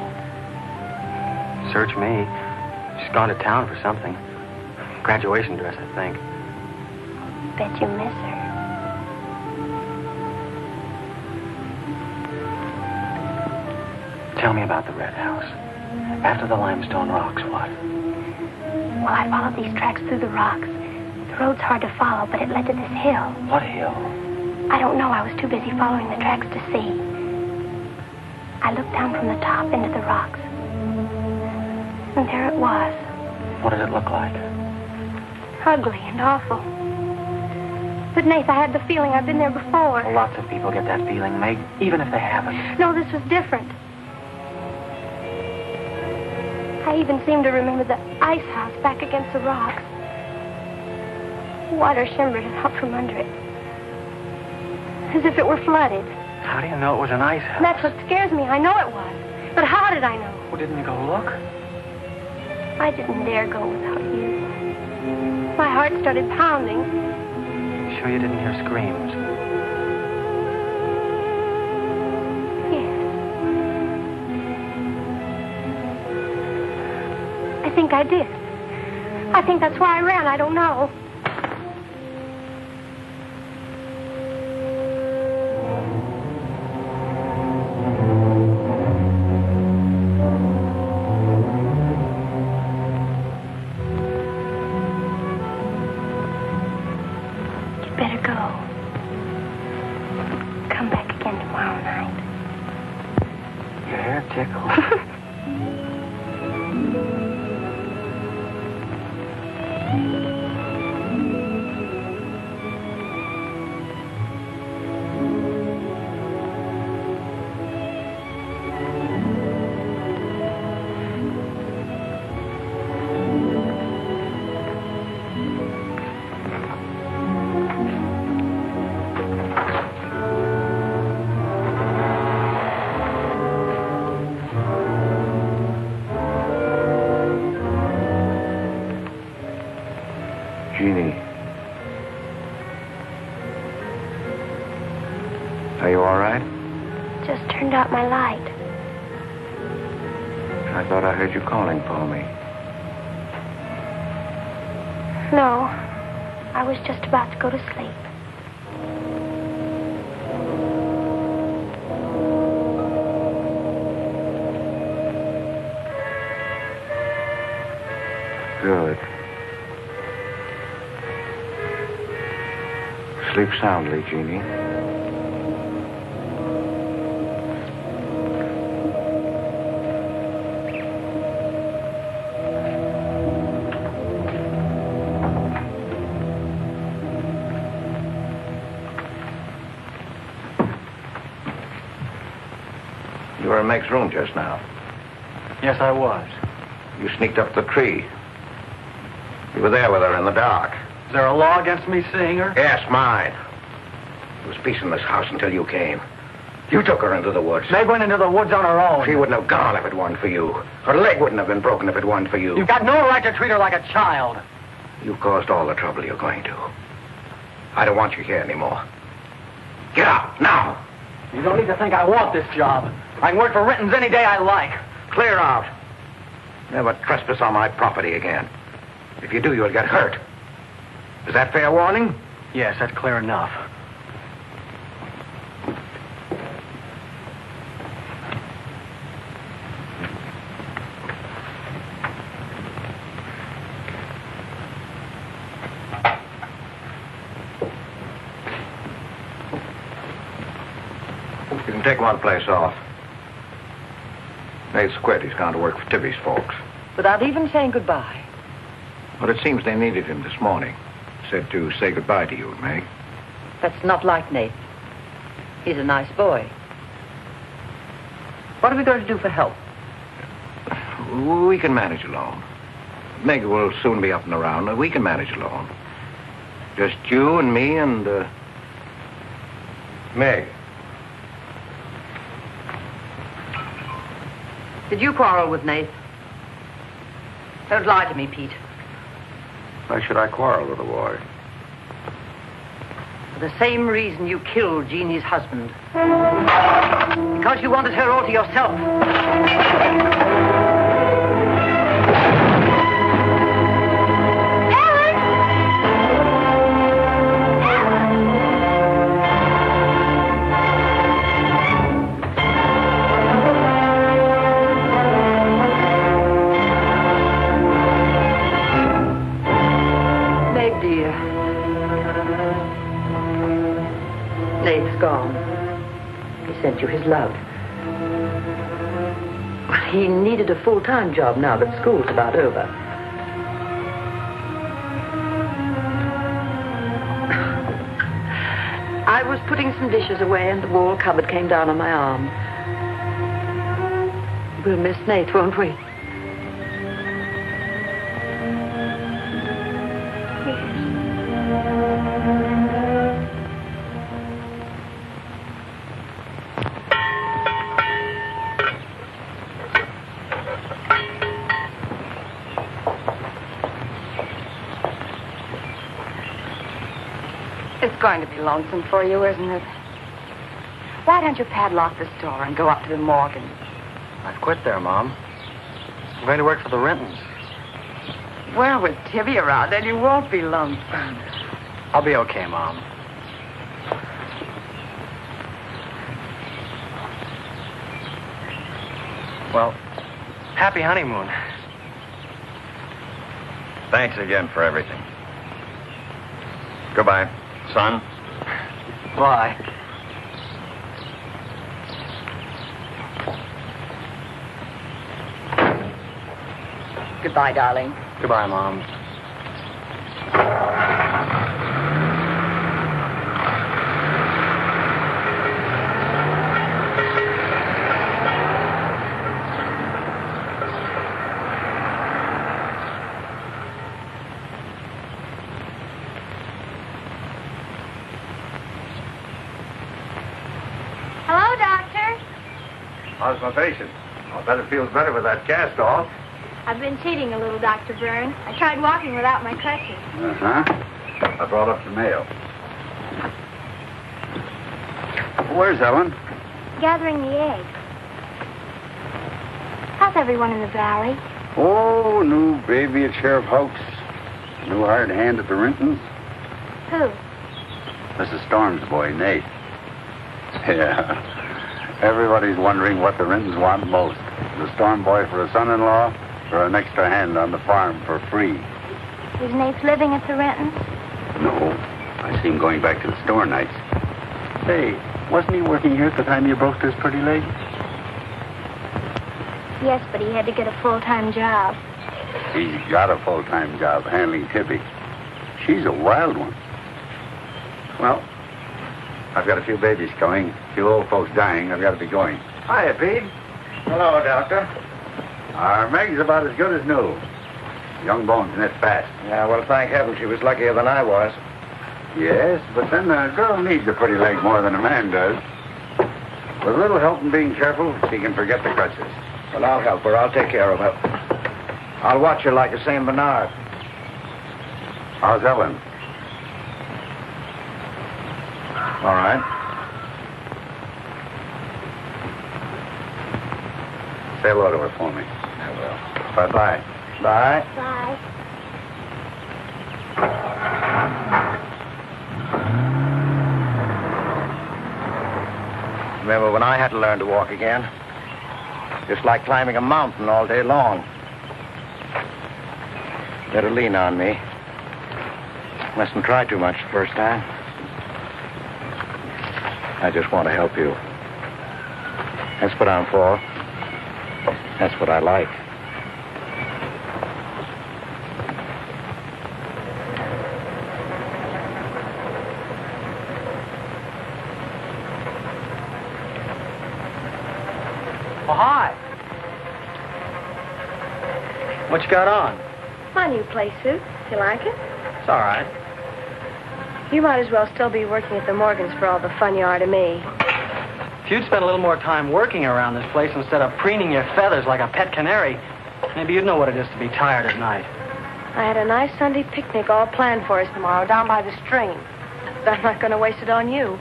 Search me. She's gone to town for something. Graduation dress, I think. Bet you miss her. Tell me about the Red House. After the limestone rocks, what? Well, I followed these tracks through the rocks. The road's hard to follow, but it led to this hill. What hill? I don't know. I was too busy following the tracks to see. I looked down from the top into the rocks. And there it was. What did it look like? Ugly and awful. But, Nath, I had the feeling I've been there before. Well, lots of people get that feeling, Meg, even if they haven't. No, this was different. I even seem to remember the ice house back against the rocks. Water shimmered out from under it. As if it were flooded. How do you know it was an ice house? And that's what scares me. I know it was. But how did I know? Well, didn't you go look? I didn't dare go without you. My heart started pounding. Sure you didn't hear screams? Yes. I think I did. I think that's why I ran. I don't know. tickle. Jeannie. Are you all right? Just turned out my light. I thought I heard you calling for me. No, I was just about to go to sleep. Good. Sleep soundly, Jeannie. You were in Meg's room just now. Yes, I was. You sneaked up the tree. You were there with her in the dark. Is there a law against me seeing her? Yes, mine. There was peace in this house until you came. You took her into the woods. Meg went into the woods on her own. She wouldn't have gone if it weren't for you. Her leg wouldn't have been broken if it weren't for you. You've got no right to treat her like a child. You caused all the trouble you're going to. I don't want you here anymore. Get out, now. You don't need to think I want this job. I can work for Renton's any day I like. Clear out. Never trespass on my property again. If you do, you'll get hurt. Is that fair warning? Yes, that's clear enough. You can take one place off. Nate's quit. He's gone to work for Tibby's folks. Without even saying goodbye. But it seems they needed him this morning. Said to say goodbye to you, Meg. That's not like Nate. He's a nice boy. What are we going to do for help? We can manage alone. Meg will soon be up and around. We can manage alone. Just you and me and, Meg. Did you quarrel with Nate? Don't lie to me, Pete. Why should I quarrel with the boy? For the same reason you killed Jeannie's husband. Because you wanted her all to yourself. Gone. He sent you his love. He needed a full-time job now that school's about over. I was putting some dishes away and the wall cupboard came down on my arm. We'll miss Nate, won't we? It's going to be lonesome for you, isn't it? Why don't you padlock the store and go up to the Morgan? I've quit there, Mom. I'm going to work for the Rentons. Well, with Tibby around, then you won't be lonesome. I'll be okay, Mom. Well, happy honeymoon. Thanks again for everything. Goodbye, son. Bye. Goodbye, darling. Goodbye, Mom. Hello, Doctor. How's my patient? I'll bet it feels better with that cast off. I've been cheating a little, Dr. Byrne. I tried walking without my crutches. Uh-huh. I brought up the mail. Where's Ellen? Gathering the eggs. How's everyone in the valley? Oh, new baby at Sheriff House. New hired hand at the Rintons. Who? Mrs. Storm's boy, Nate. Yeah. Everybody's wondering what the Rintons want most. The Storm boy for a son-in-law or an extra hand on the farm for free. Is Nate living at the Rentons? No. I see him going back to the store nights. Say, wasn't he working here at the time you broke this pretty leg? Yes, but he had to get a full-time job. He's got a full-time job handling Tippy. She's a wild one. Well, I've got a few babies coming, a few old folks dying. I've got to be going. Hiya, Pete. Hello, Doctor. Our Meg's about as good as new. Young bones knit fast. Yeah, well, thank heaven she was luckier than I was. Yes, but then a girl needs a pretty leg more than a man does. With a little help and being careful, she can forget the crutches. Well, I'll help her. I'll take care of her. I'll watch her like a St. Bernard. How's Ellen? All right. Say hello to her for me. I will. Bye-bye. Bye. Bye. Remember when I had to learn to walk again? Just like climbing a mountain all day long. Better lean on me. Mustn't try too much the first time. I just want to help you. That's what I'm for. That's what I like. Oh, hi. What you got on? My new play suit. You like it? It's all right. You might as well still be working at the Morgans for all the fun you are to me. If you'd spent a little more time working around this place instead of preening your feathers like a pet canary, maybe you'd know what it is to be tired at night. I had a nice Sunday picnic all planned for us tomorrow down by the stream. But I'm not going to waste it on you.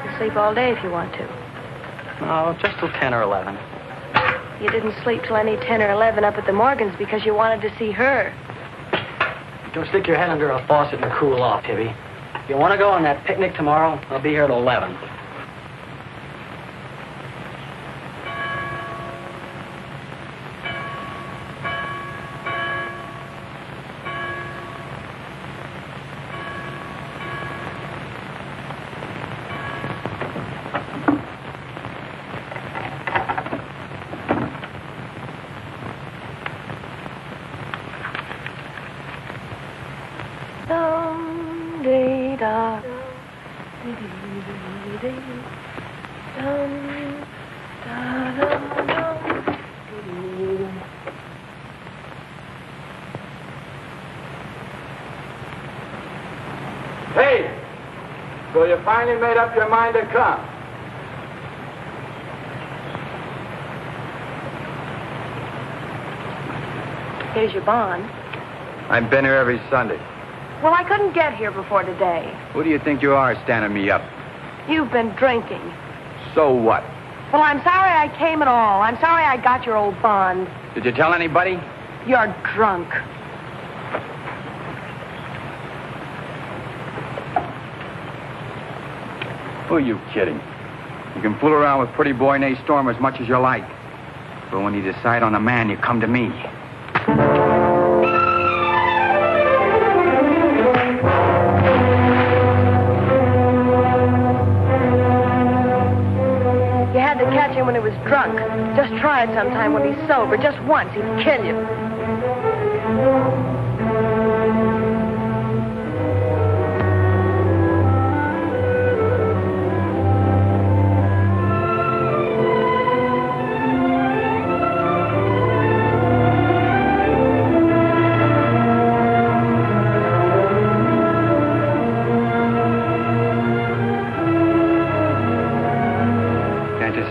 You sleep all day if you want to. No, just till 10 or 11. You didn't sleep till any 10 or 11 up at the Morgans because you wanted to see her. Don't stick your head under a faucet and cool off, Tibby. If you want to go on that picnic tomorrow, I'll be here at 11. Hey! So you finally made up your mind to come? Here's your bond. I've been here every Sunday. Well, I couldn't get here before today. Who do you think you are standing me up? You've been drinking. So what? Well, I'm sorry I came at all. I'm sorry I got your old bond. Did you tell anybody? You're drunk. Who are you kidding? You can fool around with pretty boy Nate Storm as much as you like. But when you decide on a man, you come to me. You had to catch him when he was drunk. Just try it sometime when he's sober. Just once. He'd kill you.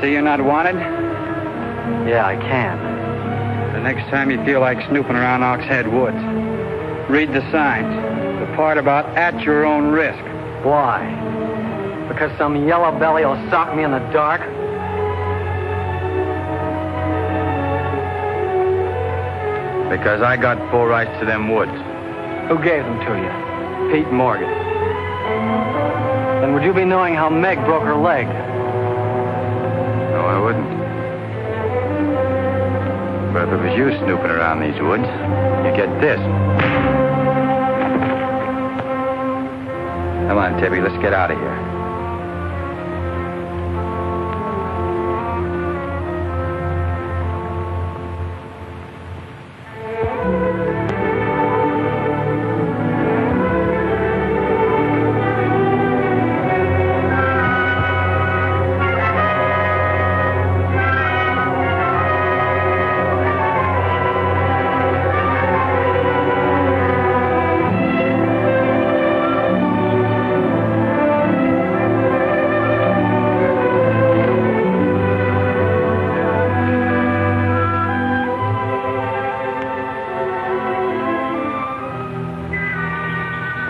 See you're not wanted? Yeah, I can. The next time you feel like snooping around Ox Head Woods, read the signs. The part about at your own risk. Why? Because some yellow belly will sock me in the dark? Because I got full rights to them woods. Who gave them to you? Pete Morgan. Then would you be knowing how Meg broke her leg? No, I wouldn't. But if it was you snooping around these woods, you get this. Come on, Tibby, let's get out of here.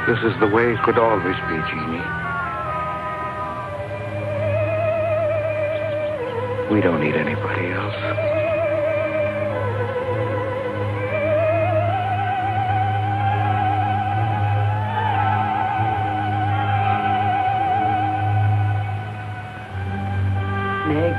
This is the way it could always be, Jeannie. We don't need anybody else. Meg.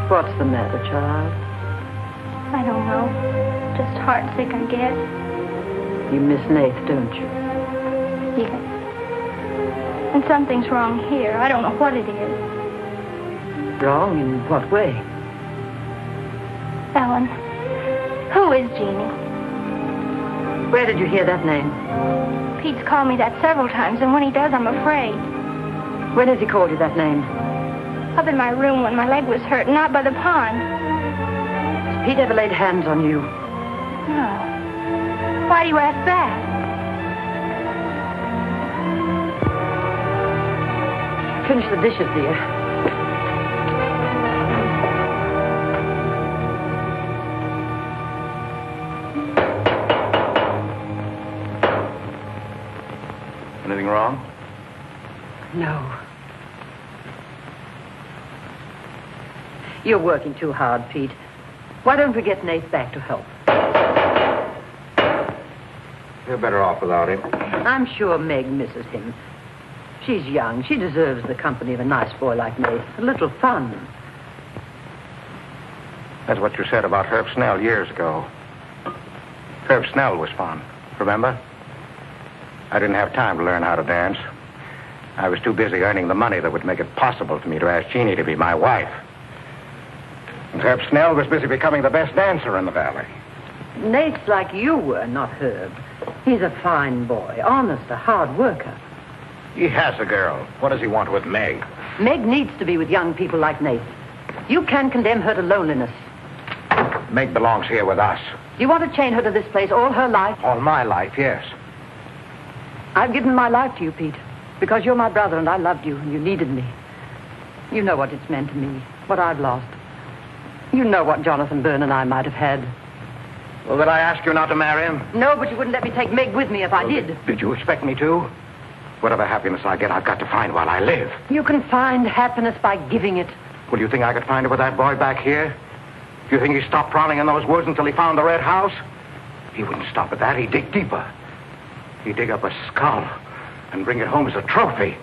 What's the matter, child? I don't know. Just heartsick, I guess. You miss Nath, don't you? Yes. And something's wrong here. I don't know what it is. Wrong in what way? Ellen, who is Jeannie? Where did you hear that name? Pete's called me that several times, and when he does, I'm afraid. When has he called you that name? Up in my room when my leg was hurt, not by the pond. Has Pete ever laid hands on you? No. Why do you ask that? Finish the dishes, dear. Anything wrong? No. You're working too hard, Pete. Why don't we get Nath back to help? You're better off without him. I'm sure Meg misses him. She's young. She deserves the company of a nice boy like Nath. A little fun. That's what you said about Herb Snell years ago. Herb Snell was fun, remember? I didn't have time to learn how to dance. I was too busy earning the money that would make it possible for me to ask Jeannie to be my wife. And Herb Snell was busy becoming the best dancer in the valley. Nath's like you were, not Herb. He's a fine boy, honest, a hard worker. He has a girl. What does he want with Meg? Meg needs to be with young people like Nath. You can't condemn her to loneliness. Meg belongs here with us. You want to chain her to this place all her life? All my life, yes. I've given my life to you, Pete, because you're my brother and I loved you and you needed me. You know what it's meant to me, what I've lost. You know what Jonathan Byrne and I might have had. Well, did I ask you not to marry him? No, but you wouldn't let me take Meg with me if I did. Did you expect me to? Whatever happiness I get, I've got to find while I live. You can find happiness by giving it. Well, do you think I could find it with that boy back here? Do you think he stopped prowling in those woods until he found the Red House? He wouldn't stop at that. He'd dig deeper. He'd dig up a skull and bring it home as a trophy.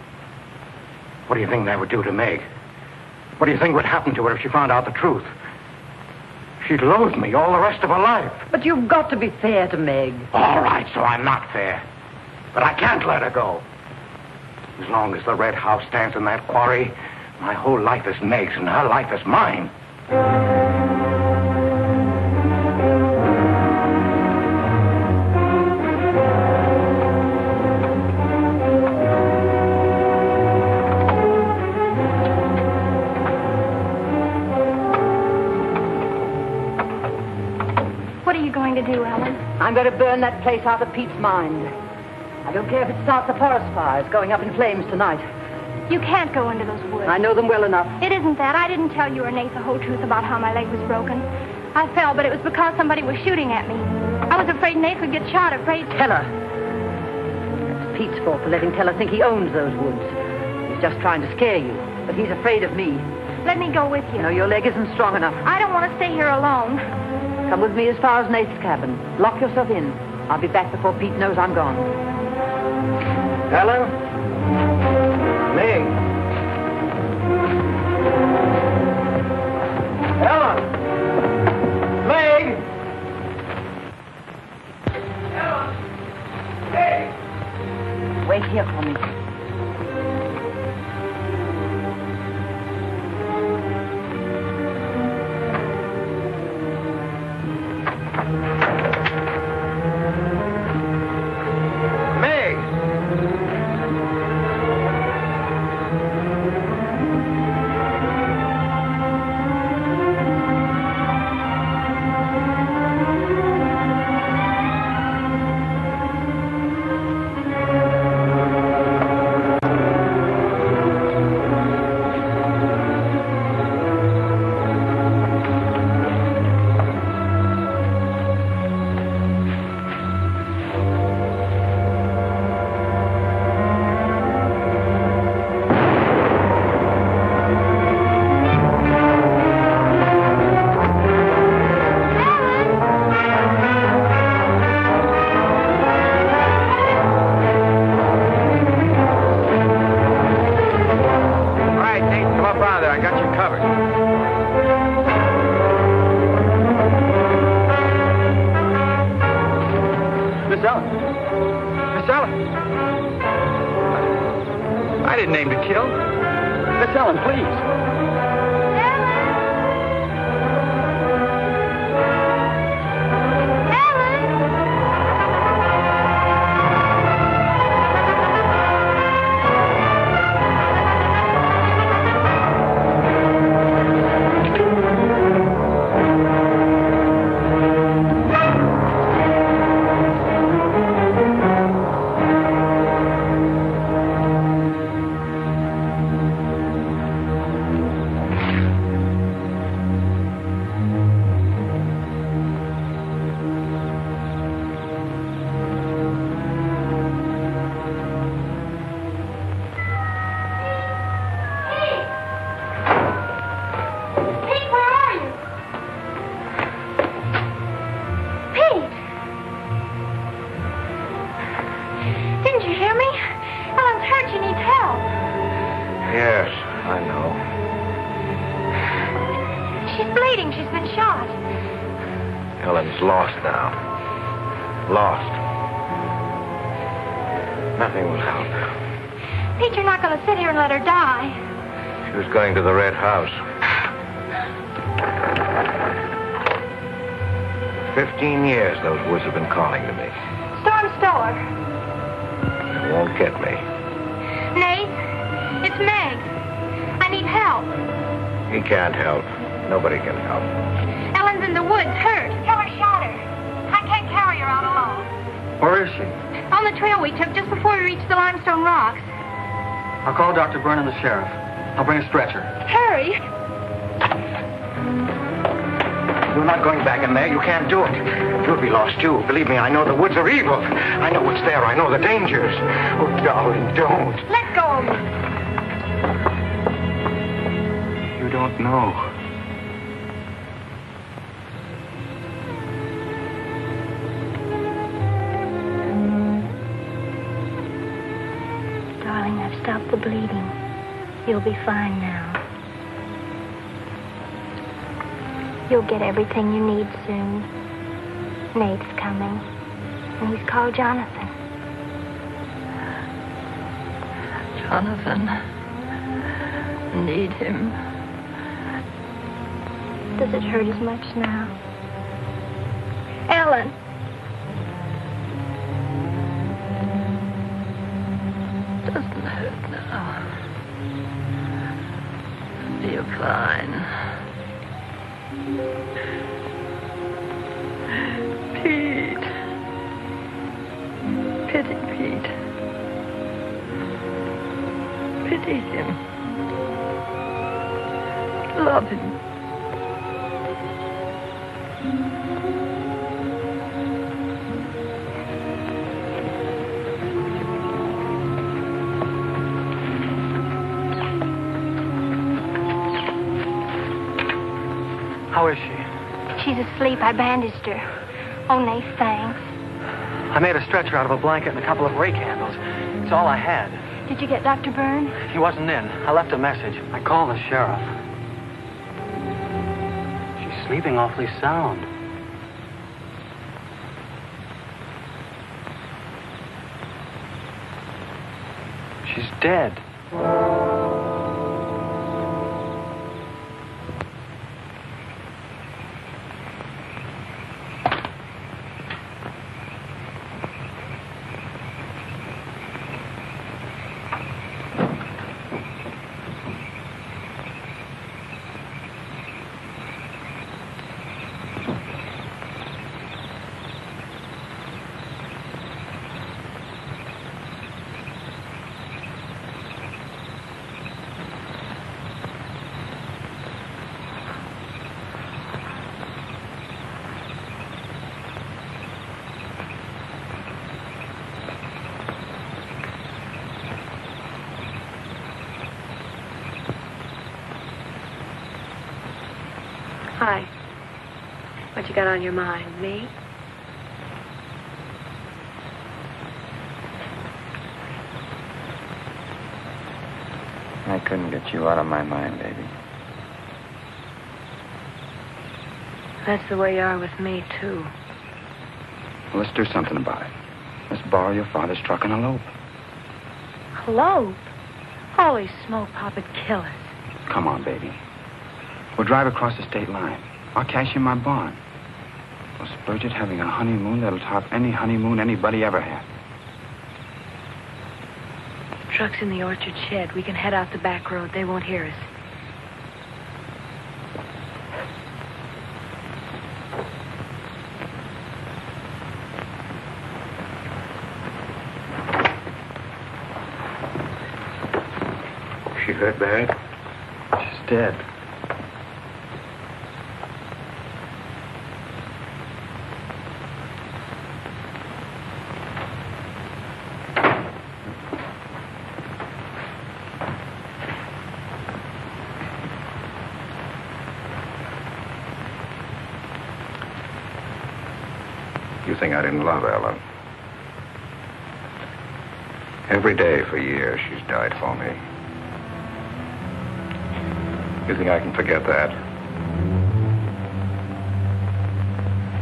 What do you think that would do to Meg? What do you think would happen to her if she found out the truth? She'd loathe me all the rest of her life. But you've got to be fair to Meg. All right, so I'm not fair. But I can't let her go. As long as the Red House stands in that quarry, my whole life is Meg's and her life is mine. What are you going to do, Ellen? I'm going to burn that place out of Pete's mind. I don't care if it starts a forest fire. It's going up in flames tonight. You can't go into those woods. I know them well enough. It isn't that. I didn't tell you or Nate the whole truth about how my leg was broken. I fell, but it was because somebody was shooting at me. I was afraid Nate would get shot, afraid... Teller. It's Pete's fault for letting Teller think he owns those woods. He's just trying to scare you, but he's afraid of me. Let me go with you. No, your leg isn't strong enough. I don't want to stay here alone. Come with me as far as Nate's cabin. Lock yourself in. I'll be back before Pete knows I'm gone. Ellen? Meg? Ellen! Meg! Ellen! Meg! Wait here for me. I didn't aim to kill. Miss Ellen, please. Ellen's lost now. Lost. Nothing will help. Pete, you're not going to sit here and let her die. She was going to the Red House. 15 years those woods have been calling to me. Storm Stower. They won't get me. Nate, it's Meg. I need help. He can't help. Nobody can help. Ellen's in the woods, hurt. Teller shot her. I can't carry her out alone. Where is she? On the trail we took just before we reached the limestone rocks. I'll call Dr. Byrne and the sheriff. I'll bring a stretcher. Hurry. You're not going back in there. You can't do it. You'll be lost, too. Believe me, I know the woods are evil. I know what's there. I know the dangers. Oh, darling, don't. Let go of me. You don't know. Darling, I've stopped the bleeding. You'll be fine now. You'll get everything you need soon. Nate's coming. And he's called Jonathan. Jonathan. Need him. Does it hurt as much now? Ellen. Doesn't hurt now. You're fine. Pete. Pity Pete. Pity him. Love him. How is she? She's asleep. I bandaged her. Oh, Nace, thanks. I made a stretcher out of a blanket and a couple of rake handles. It's all I had. Did you get Dr. Byrne? He wasn't in. I left a message. I called the sheriff. She's sleeping awfully sound. She's dead. Hi. What you got on your mind? Me? I couldn't get you out of my mind, baby. That's the way you are with me, too. Well, let's do something about it. Let's borrow your father's truck and elope. Elope? Holy smoke, Papa'd kill us. Come on, baby. We'll drive across the state line. I'll cash in my bond. We'll splurge it having a honeymoon that'll top any honeymoon anybody ever had. Truck's in the orchard shed. We can head out the back road. They won't hear us. She hurt bad? She's dead. You think I didn't love Ellen? Every day for years she's died for me. You think I can forget that?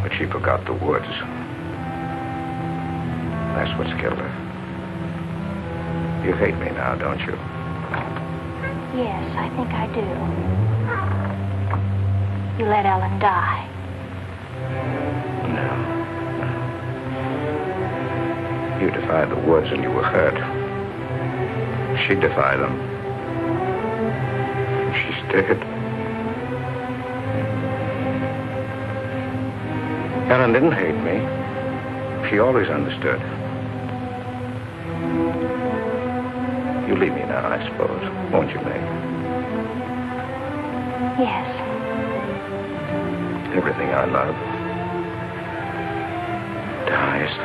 But she forgot the woods. That's what's killed her. You hate me now, don't you? Yes, I think I do. You let Ellen die. No. You defied the woods and you were hurt. She defied them. And she's dead. Ellen didn't hate me. She always understood. You leave me now, I suppose, won't you, May? Yes. Everything I love dies.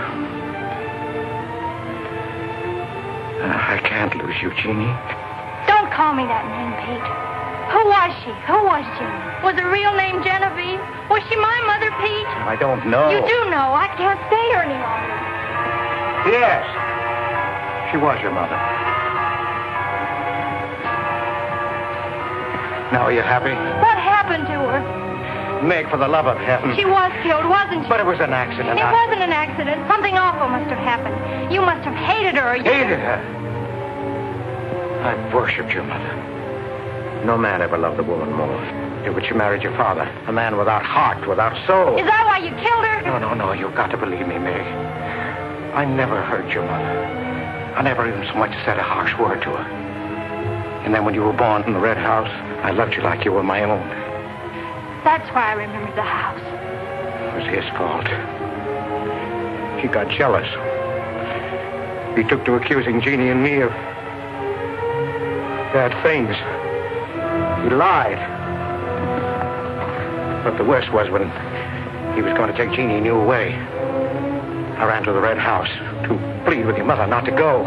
I can't lose you, Jeannie. Don't call me that name, Pete. Who was she? Who was Jeannie? Was her real name Genevieve? Was she my mother, Pete? I don't know. You do know. I can't stay here any longer. Yes. She was your mother. Now, are you happy? What happened to her? Meg, for the love of heaven. She was killed, wasn't she? But it was an accident. It wasn't an accident. Something awful must have happened. You must have hated her. Hated her? I've worshipped your mother. No man ever loved a woman more. But you married your father, a man without heart, without soul. Is that why you killed her? No, you've got to believe me, Meg. I never hurt your mother. I never even so much said a harsh word to her. And then when you were born in the Red House, I loved you like you were my own. That's why I remembered the house. It was his fault. He got jealous. He took to accusing Jeannie and me of bad things. He lied. But the worst was when he was going to take Jeannie and you away. I ran to the Red House to plead with your mother not to go.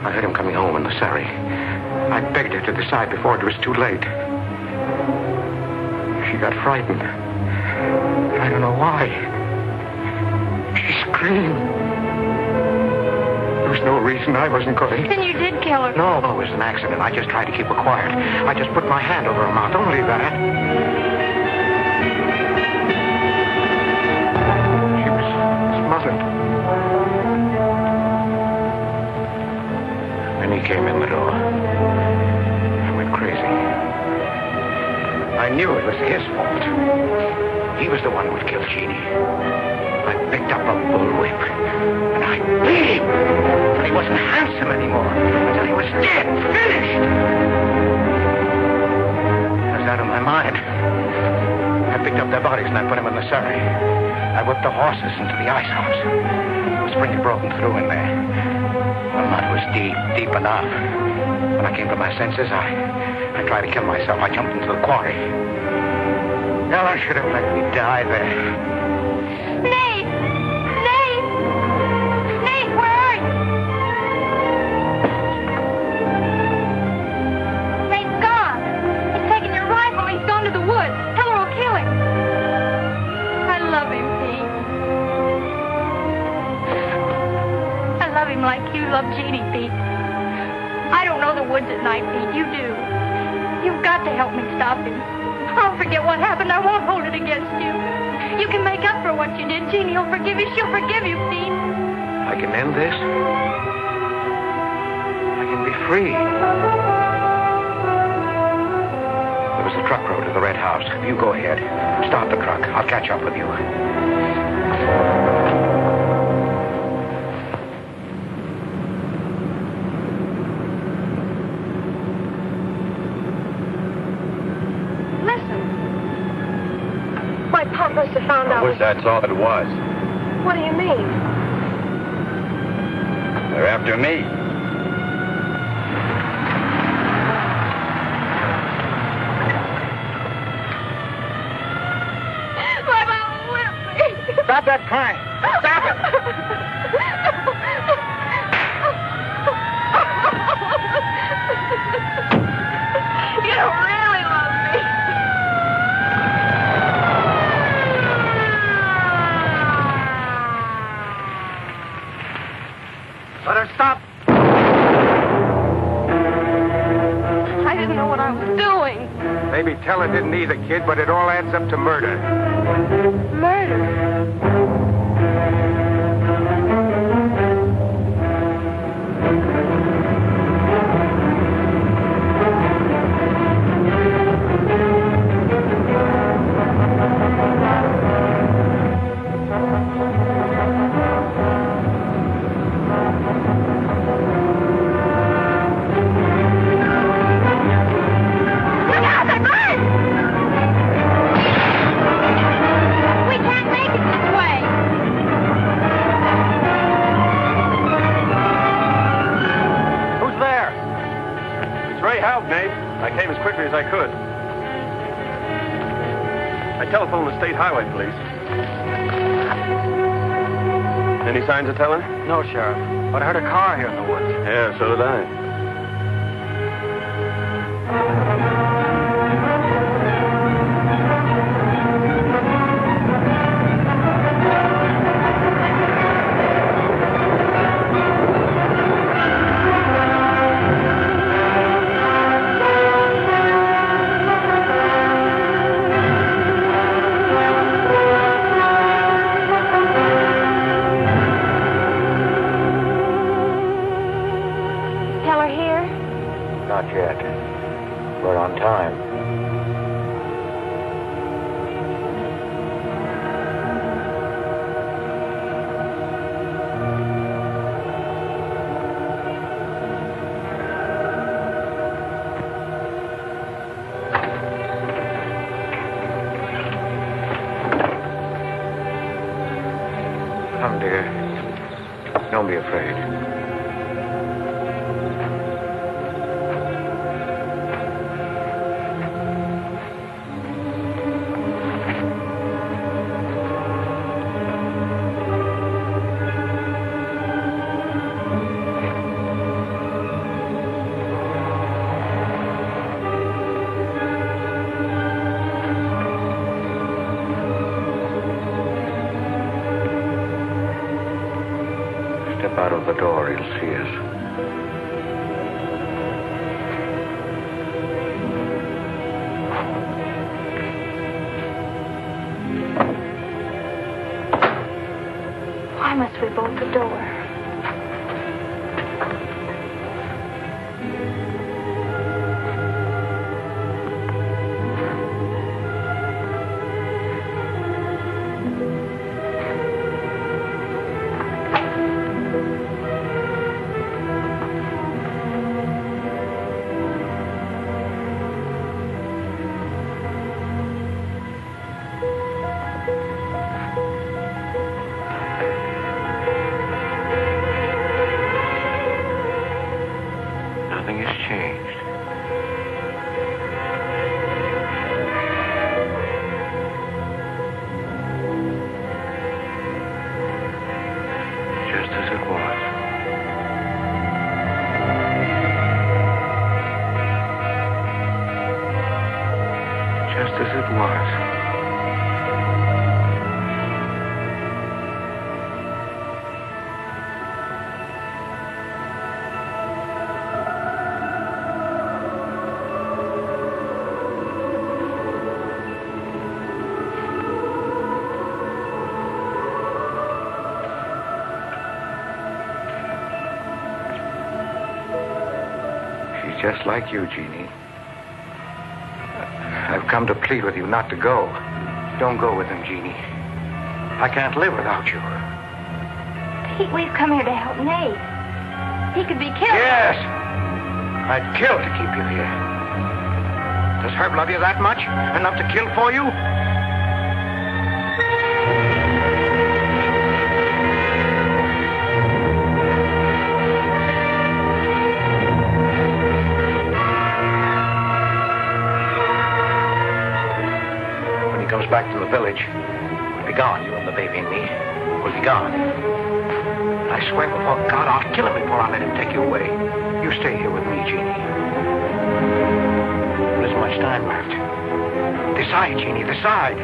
I heard him coming home in the surrey. I begged her to decide before it was too late. She got frightened. I don't know why. She screamed. There was no reason I wasn't going. Then you did kill her. No, it was an accident. I just tried to keep her quiet. I just put my hand over her mouth. Only that. She was smothered. Then he came in the door. I went crazy. I knew it was his fault. He was the one who would kill Jeannie. I picked up a bullwhip, and I beat him until he wasn't handsome anymore, until he was dead, finished. I was out of my mind. I picked up their bodies and I put them in the surrey. I whipped the horses into the ice house. The spring had broken through in there. The mud was deep, deep enough. When I came to my senses, I tried to kill myself. I jumped into the quarry. Ella should have let me die there. Nate! Nate! Nate, where are you? Nate's gone. He's taken your rifle. He's gone to the woods. Tell her we'll kill him. I love him, Pete. I love him like you love Jeannie, Pete. I don't know the woods at night, Pete. You do. You've got to help me stop him. I'll forget what happened. I won't hold it against you. You can make up for what you did. Jeannie will forgive you. She'll forgive you, Pete. I can end this. I can be free. There was the truck road to the Red House. You go ahead. Start the truck. I'll catch up with you. Must have found out. I wish that's all it was. What do you mean? They're after me. My mama whipped me. Stop that crying. Stop it. You don't really love me. Let her stop. I didn't know what I was doing. Maybe Teller didn't either, kid, but it all adds up to murder. Murder. As I could. I telephoned the state highway police. Any signs of Teller? No, Sheriff. But I heard a car here in the woods. Yeah, so did I. Not yet. We're on time. Come, dear. Don't be afraid. Step out of the door, he'll see us. Why must we bolt the door? Nothing has changed. Just as it was. Just as it was. Just like you, Jeannie. I've come to plead with you not to go. Don't go with him, Jeannie. I can't live without you. Pete, we've come here to help Nate. He could be killed. Yes! I'd kill to keep you here. Does Herb love you that much? Enough to kill for you? Comes back to the village, we'll be gone. You and the baby and me. We'll be gone. I swear before God, I'll kill him before I let him take you away. You stay here with me, Jeannie. There isn't much time left. Decide, Jeannie, decide.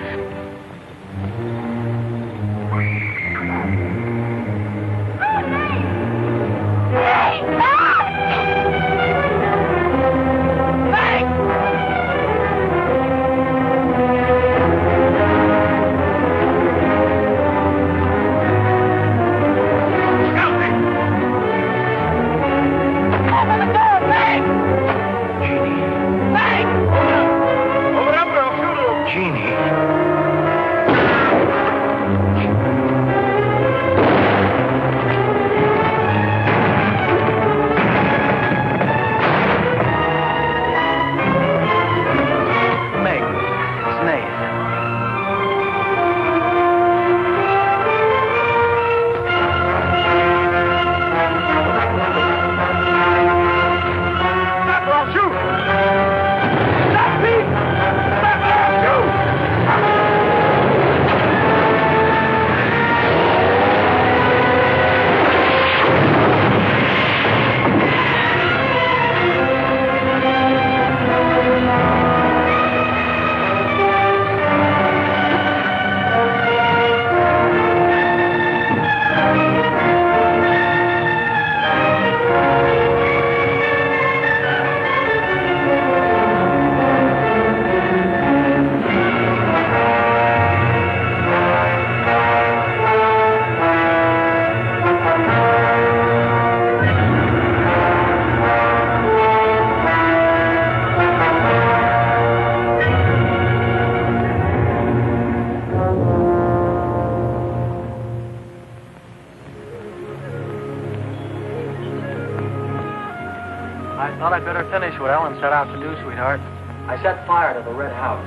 I thought I'd better finish what Ellen set out to do, sweetheart. I set fire to the Red House.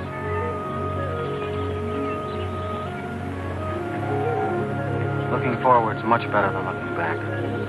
Looking forward's much better than looking back.